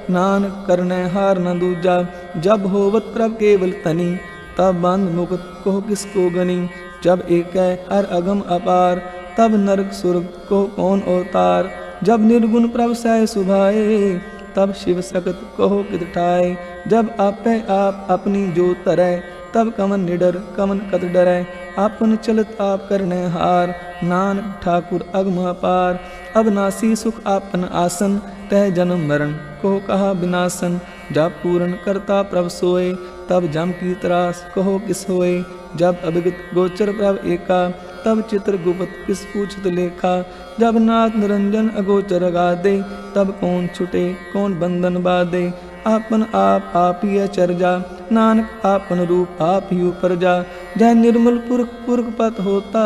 नानक करने हार न दूजा। जब होवत प्रभ केवल तनी, तब बंद मुक्त को किसको गनी। जब एक है हर अगम अपार, तब नरक सुर्ग को कौन अवतार। जब निर्गुण प्रभ सह सुभाए, तब शिव सकत कहो कित ठाए। जब आपे आप अपनी जो तरह, तब कमन निडर कमन कत डरै। आपन चलत आप करने हार, नानक ठाकुर अगम अपार। अविनाशी सुख आपन आसन, तह जन्म मरण को कहा विनाशन। जब पूर्ण करता प्रभ सोए, तब जम की त्रास कहो किस होए। जब अभिगत गोचर प्रभ एका, तब चित्र गुप्त किस पूछत लेखा। जब नाथ निरंजन अगोचर गादे, तब कौन छुटे कौन बंधन बाधे। आपन आप ही अचर जा, नानक आपन रूप आप ही ऊपर जा। जह निर्मल पुरख पुरख पत होता,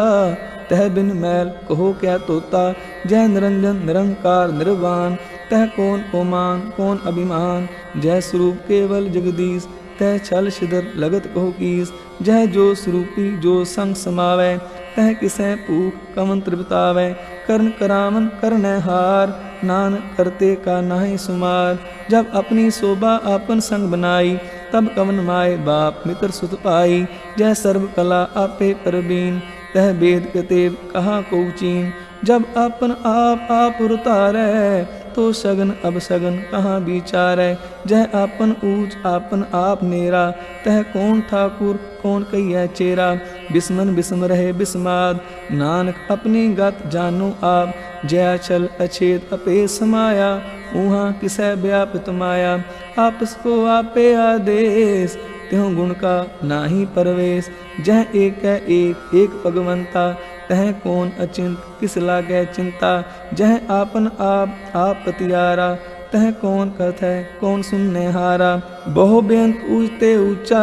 तह बिन मैल कहो क्या तोता। जय निरंजन निरंकार निर्वाण, तह कौन ओमान कौन अभिमान। जय स्वरूप केवल जगदीश, तह छल छिदर लगत कहो कीस। जह जो स्वरूपी जो संग समावै, तह किसै पूख कमन त्रिबतावै। कर्ण करामन करनै हार, नानक करते का नाहि सुमार। जब अपनी शोभा आपन संग बनाई, तब कवन माय बाप मित्र सुत पाई। जय सर्व कला आपे परबीन, तह वेद कतेब कहा को चीन। जब अपन आप उतारै, तो सगन अब सगन कहाँ विचारै। जह आपन ऊंच आपन आप नेरा, तह कौन ठाकुर कौन कहिया चेरा। बिस्मन बिस्म रहे बिस्माद, नानक अपनी गत जानो आप। जय चल अछेद अपे समाया, ऊहाँ किसै व्यापित माया। आपस को आपे आदेश, त्यों गुण का नाही परवेश। जह एक है एक भगवंता, तह कौन अचिंत किस लागै चिंता। जह आपन आप पतियारा, तह कौन कथै कौन सुनने हारा। बहु बेअंत ऊंचते ऊंचा,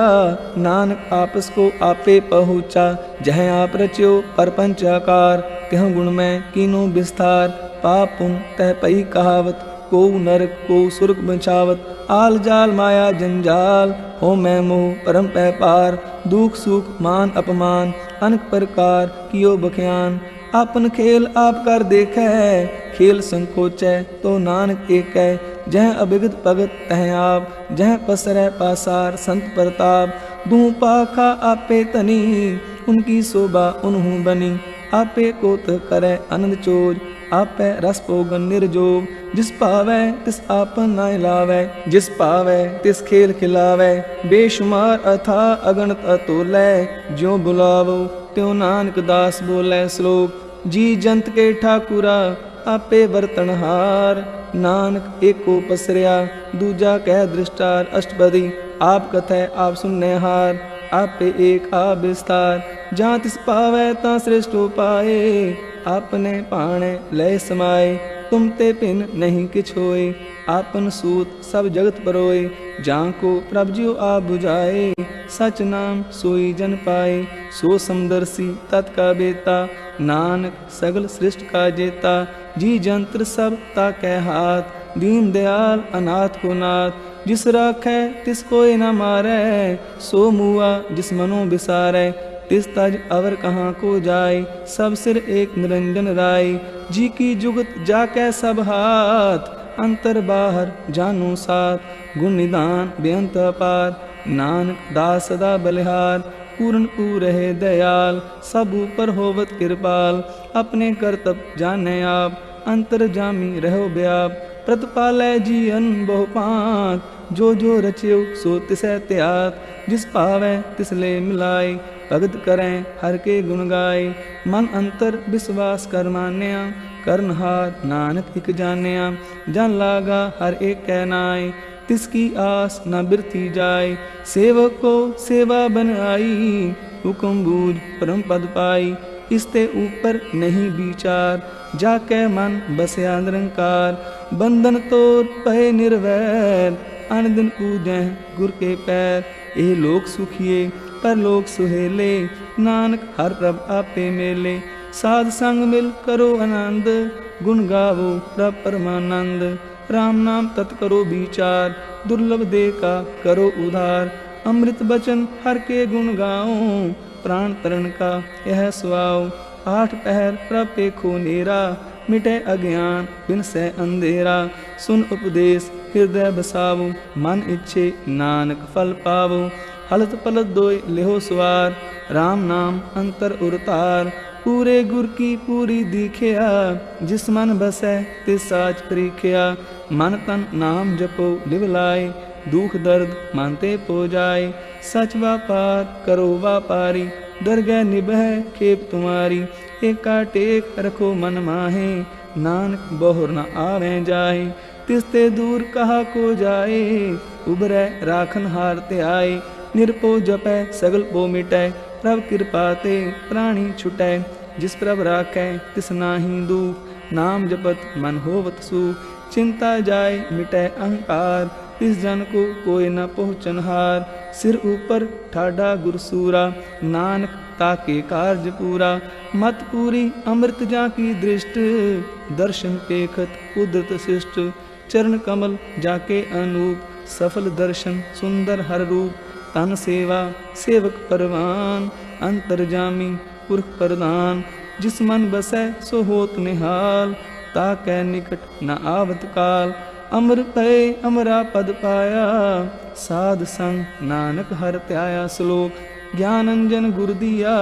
नानक आपस को आपे पहुँचा। जह आप रच्यो परपंच आकार, त्यों गुण में कीनो विस्तार। पाप पुन तह पई कहावत, को नरक को सुर्ग बचावत। आल जाल माया जंजाल, हो मैं मोह परम पै पार। दुख सुख मान अपमान, अनेक प्रकार कियो बख्यान। आपन खेल आप कर देखे, खेल संकोचै तो नानक एकै। जह अभिगत भगत तह आप, जह पसरै पासार संत प्रताप। दूं पाखा आपे तनी, उनकी शोभा उन्हूं बनी। आपे कोत करे आनंद चोज, आपे रस पोगन निर्जोग। जिस पावै तिस आपन नाय लावै, जिस पावै तिस खेल खिलावै। बेशुमार अथा अगणत अतोलै, ज्यों बुलावो त्यों नानक दास बोलै श्लोक। जी जंत के ठाकुरा, आपे बरतनहार। नानक एको पसरिया, दूजा कह दृष्टार अष्टपदी। आप कथै आप सुनने हार, आपे एक आप विस्तार। जहाँ तिस पावै ता श्रेष्ठ पाए, आपने पाणे लय समाए। तुम ते पिन नहीं किछ होए, आपन सूत सब जगत परोए। जहाँ को प्रभ ज्यों आप बुझाए, सच नाम सोई जन पाए। सो समदर्शी तत्का बेता, नानक सगल सृष्ट का जेता। जी जंत्र सब ताकै हाथ, दीन दयाल अनाथ को नाथ। जिस राखै तिस कोई न मारै, सो मुआ जिस मनो बिसारै। तिस तज अवर कहाँ को जाय, सब सिर एक निरंजन राय। जी की जुगत जाकै सब हाथ, अंतर बाहर जानो साथ। गुण निदान बेअंत अपार, नानक दास सदा बलिहार। पूर्ण पूरहे दयाल, सब ऊपर होवत कृपाल। अपने करतब जाने आप, अंतर जामी रहो व्याप। प्रतिपालै जीअन बहु पांत, जो रच्यो सो तिसै त्यात। जिस पावै तिस ले मिलाए, भगत करें हर के गुण गाए। मन अंतर विश्वास कर मान्या, करनहार नानक इक जान्या। जन लागा हर एक कै नाय, तिसकी आस न बिरथी जाय। सेवक को सेवा बन आई, हुक्म बूझ परम पद पाई। इसते ऊपर नहीं विचार, जाकै मन बसया निरंकार। बंधन तोड़ पए निर्वैर, अन दिन पूजै गुर के पैर। ए लोक सुखिए पर लोक सुहेले, नानक हर प्रभ आपे मेले। साध संग मिल करो आनंद, गुण गावो प्रभ परमानंद। राम नाम तत् करो विचार, दुर्लभ दे का करो उधार। अमृत बचन हर के गुण गाओ, प्राण तरण का यह सुआओ। आठ पहर प्रभ पेखो नेरा, मिटे अज्ञान बिन सै अंधेरा। सुन उपदेश हृदय बसावो, मन इच्छे नानक फल पावो। हलत पलत दोय लेहो सवार, राम नाम अंतर उरतार। पूरे गुर की पूरी दीखिया, जिस मन बसै तिस साच परीखिया। मन तन नाम जपो लिवलाए, दुख दर्द मानते पो जाए। सच व्यापार करो व्यापारी, दरगह निभह खेप तुम्हारी। एका टेक रखो मन माहे, नानक बहुर न आवे जाए। तिसते दूर कहा को जाए, उभरै राखन हार ते आए। निरपो जपै सगल पो मिटै, प्रभ कृपा ते प्राणी छुटै। जिस प्रभ राखै तिस नाहि दुख, नाम जपत मन होवत सुख। चिंता जाय मिटै अहंकार, तिस जन को कोई न पहुँचनहार। सिर ऊपर ठाडा गुरसूरा, नानक ताके कार्य पूरा। मत पूरी अमृत जाकी दृष्ट, दर्शन पेखत उदृत शिष्ट। चरण कमल जाके अनूप, सफल दर्शन सुंदर हर रूप। तन सेवा सेवक परवान, अंतर्जामी पुरख प्रदान। जिस मन बसै सो होत निहाल, ताकै निकट न आवत काल। अमर पए अमरा पद पाया, साध संग नानक हर त्याया। श्लोक ज्ञान अंजन गुर दिया,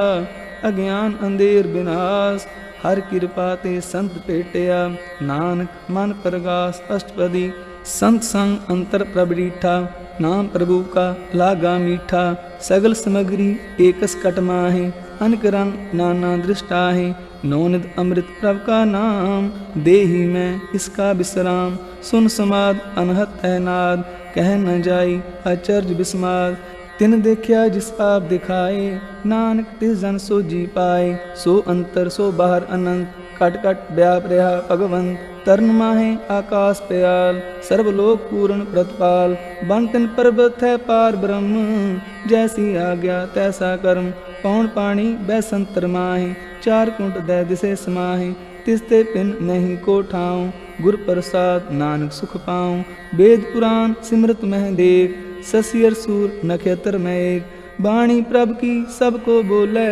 अज्ञान अंधेर विनाश। हर कृपा ते संत पेटिया, नानक मन प्रगास अष्टपदी। संत संग अंतर प्रभ डीठा, नाम प्रभु का लागा मीठा। सगल सामग्री एकस कट माहे, अनक रंग नाना दृष्टा है। नौनिध अमृत प्रभ का नाम, देही में इसका विश्राम। सुन समाद अनहत है नाद, कह न जाई आचर्य विस्माद। तिन देखिया जिस आप दिखाए, नानक तिस जन सो जी पाए। सो अंतर सो बाहर अनंत, कट कट व्याप रहा भगवंत। तरण माहे आकाश प्याल, सर्वलोक पूर्ण प्रतिपाल। बन तिन पर्वत है पार ब्रह्म, जैसी आज्ञा तैसा कर्म। पौन पानी बैसंतर माहे, चार कुंट दै दिसे समाहे। तिसते पिन नहीं को ठाऊं, गुर प्रसाद नानक सुख पाऊं। वेद पुराण सिमरत मह देख, ससियर सूर नक्षत्र में एक। बाणी प्रभ की सबको बोले,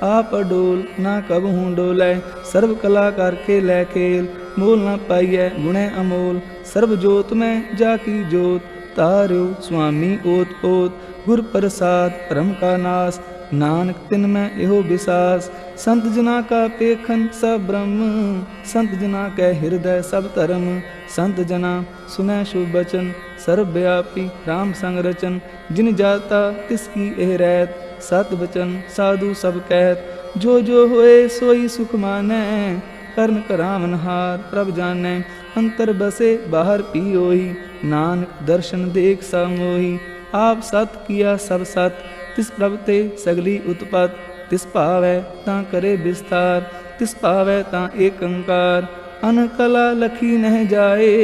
आप अडोल ना कबहूँ डोलै। सर्व कलाकार खेलै खेल, मोल न पाइयै गुणै अमोल। सर्व जोत में जाकी जोत, तार्यो स्वामी ओत ओत। गुर प्रसाद परम का नाश, नानक तिन में एहो विसास। संत जना का पेखन सब ब्रह्म, संत जना कै हृदय सब धर्म। संत जना सुनै शुभ बचन, सर्वव्यापी राम संग रचन। जिन जाता तिसकी एह रहत, सत वचन साधु सब कहत। जो जो होए सोई सुख मानै, कर्ण करावन हार प्रभ जानै। अंतर बसे बाहर पी होई, नानक दर्शन देख सब मोही। आप सत किया सब सत, तिस प्रभ ते सगली उत्पत। तिस पावै तां करे विस्तार, तिस पावै तां एक अंकार। अन कला लखी नह जाए,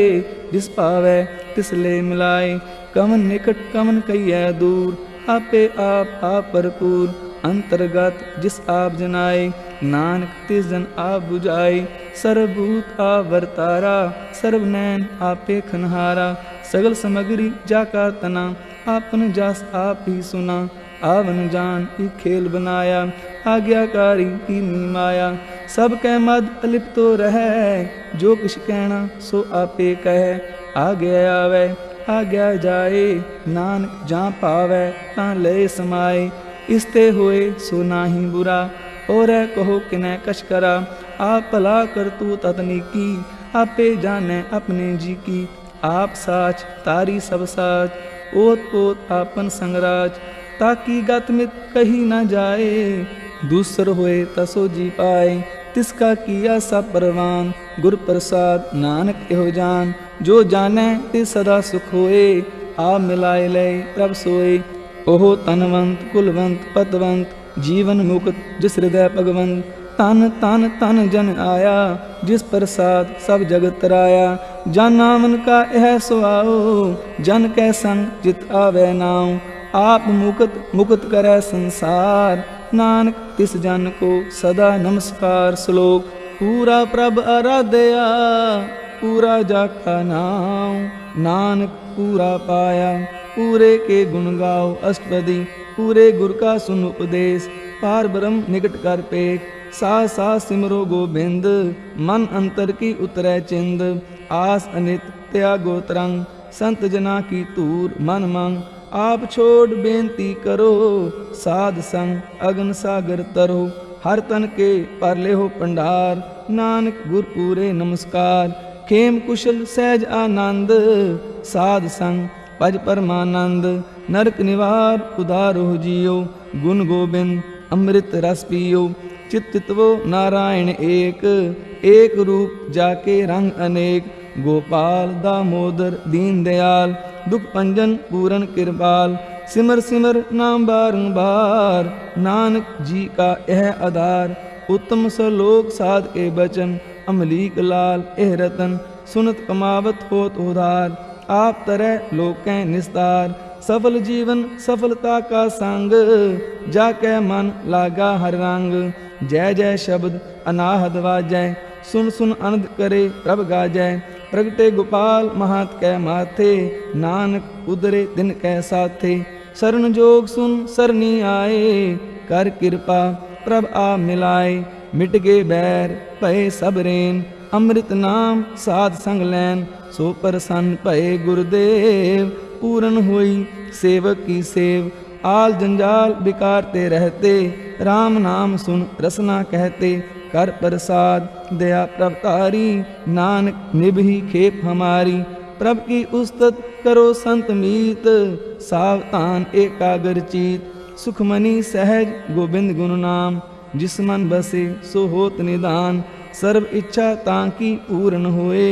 जिस पावै तिस ले मिलाए। कमन निकट कमन कहिए दूर, आपे आप भरपूर। अंतर्गत जिस आप जनाए, नानक तिस जन आप बुझाए। सर्वभूत आप वर्तारा, सर्वनैन आपे खनहारा। सगल सामग्री जाका तना, आपन जस आप ही सुना। आवन जान ई खेल बनाया, आज्ञाकारी की माया। सब कै मद अलिप्तो रहे, जो किछ कहना सो आपे कहे। आज्ञा आवे आज्ञा जाए, नानक जहाँ पावै तां लय समाए। इसते होए सो नाही बुरा, और कहो किनै कछ करा। आप भला कर तू ततनीकी, आपे जाने अपने जी की। आप साच तारी सब साच, ओत पोत आपन संगराज। ताकि गतमित कही न जाए, दूसर होए तसो जी पाए। तिसका किया सब परवान, गुर प्रसाद नानक एहो जान। जो जाने तिस सदा सुख होए, आप मिलाए ले प्रभ सोए। ओहो तनवंत कुलवंत पतवंत, जीवन मुक्त जिस हृदय भगवंत। तन तन तन जन आया, जिस प्रसाद सब जगत तराया। जन नामन का यह सुआओ, जन कै संग जित आवे नाऊ। आप मुक्त मुक्त करे संसार, नानक तिस जन को सदा नमस्कार। श्लोक पूरा प्रभ आराध्या, पूरा जाका नाम। नानक पूरा पाया, पूरे के गुण गाओ अष्टपदी। पूरे गुर का सुन उपदेश, पार ब्रह्म निकट कर पेख। साथ साथ सिमरो गोबिंद, मन अंतर की उतरै चिंद। आस अनित त्यागो तरंग, संत जना की तूर मन मंग। आप छोड़ बेनती करो, साध संग अगन सागर तरो। हर तन के पर ले हो पंडार, नानक गुर पूरे नमस्कार। खेम कुशल सहज आनंद, साध संग पज परमानंद। नरक निवार उदारो जियो, गुण गोबिंद अमृत रस पियो। चित चितवो नारायण एक, एक रूप जाके रंग अनेक। गोपाल दामोदर दीन दयाल, दुख पंजन पूरन कृपाल। सिमर सिमर नाम बारंबार, नानक जी का यह आधार। उत्तम सलोक साध के बचन, अमलीक लाल एह रतन। सुनत कमावत होत उधार, आप तरह लोकें निस्तार। सफल जीवन सफलता का संग, जाके मन लागा हर रंग। जय जय शब्द अनाहद वाजय, सुन सुन आनंद करे प्रभ गाजय। प्रगटे गोपाल महात कै माथे, नानक उदरे दिन कै साथे। शरण जोग सुन सरनी आए, कर कृपा प्रभ आ मिलाए। मिट गे बैर भय सब रेन, अमृत नाम साध संग लैन। सो प्रसन्न भये गुरुदेव, पूरन हुई सेवक की सेव। आल जंजाल बिकारते रहते, राम नाम सुन रसना कहते। कर प्रसाद दया प्रभ तारी, नानक निभही खेप हमारी। प्रभ की उस्तत करो संत मीत, सावधान एकाग्र चीत। सुखमणि सहज गोविंद गुण नाम, जिस मन बसे सो होत निदान। सर्व इच्छा तांकी पूर्ण होए,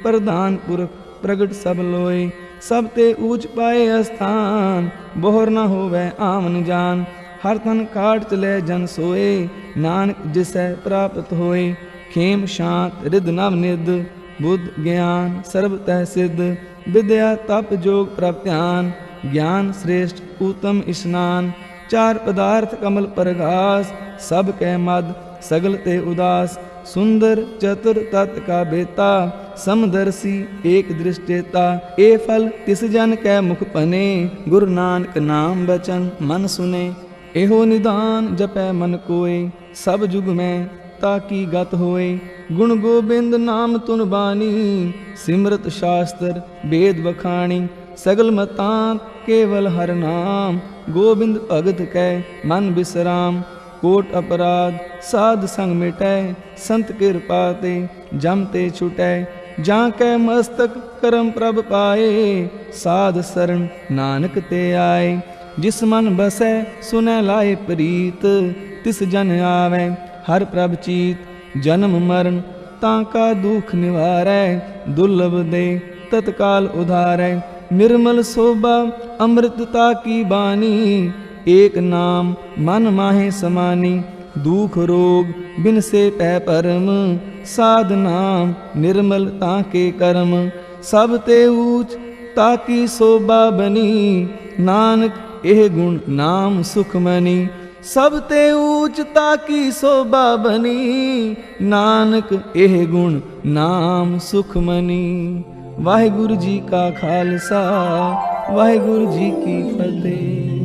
प्रधान पुरख प्रगट सब लोए। सब ते ऊंच पाए स्थान, बोहर न होवे आमन जान। हर तन काट चले जन सोए, नानक जिसै प्राप्त होए। खेम शांत रिद नव निध, बुद्ध ज्ञान सर्व तह सिद्ध। विद्या तप जोग प्रभ ध्यान, ज्ञान श्रेष्ठ उत्तम स्नान। चार पदार्थ कमल परघास, सब कै मद सगल ते उदास। सुंदर चतुर तत् का बेता, समदर्शी एक दृष्टेता। ए फल तिस जन कै मुख पने, गुरु नानक नाम बचन मन सुने। एहो निदान जपै मन कोय, सब जुग में ताकी गत होए। गुण गोबिंद नाम तुन बानी, सिमरत शास्त्र वेद बखानी। सगल मतांत केवल हर नाम, गोबिंद भगत कै मन विश्राम। कोट अपराध साध संग मिटै, संत कृपा ते जम ते छुटै। जाकै मस्तक करम प्रभ पाए, साध शरण नानक ते आए। जिस मन बसै सुनै लाए प्रीत, तिस जन आवे हर प्रभ चीत। जन्म मरण ताका दुख निवारै, दुर्लभ दे तत्काल उधारै। निर्मल शोभा अमृतता की बानी, एक नाम मन माहे समानी। दुख रोग बिन से पै परम, साध नाम निर्मल ताके कर्म। सब ते ऊच ताकी शोभा बनी, नानक एह गुण नाम सुखमनी। सब ते ऊच ताकी शोभा बनी, नानक एह गुण नाम सुखमनी। वाहिगुरु जी का खालसा, वाहिगुरु जी की फतेह।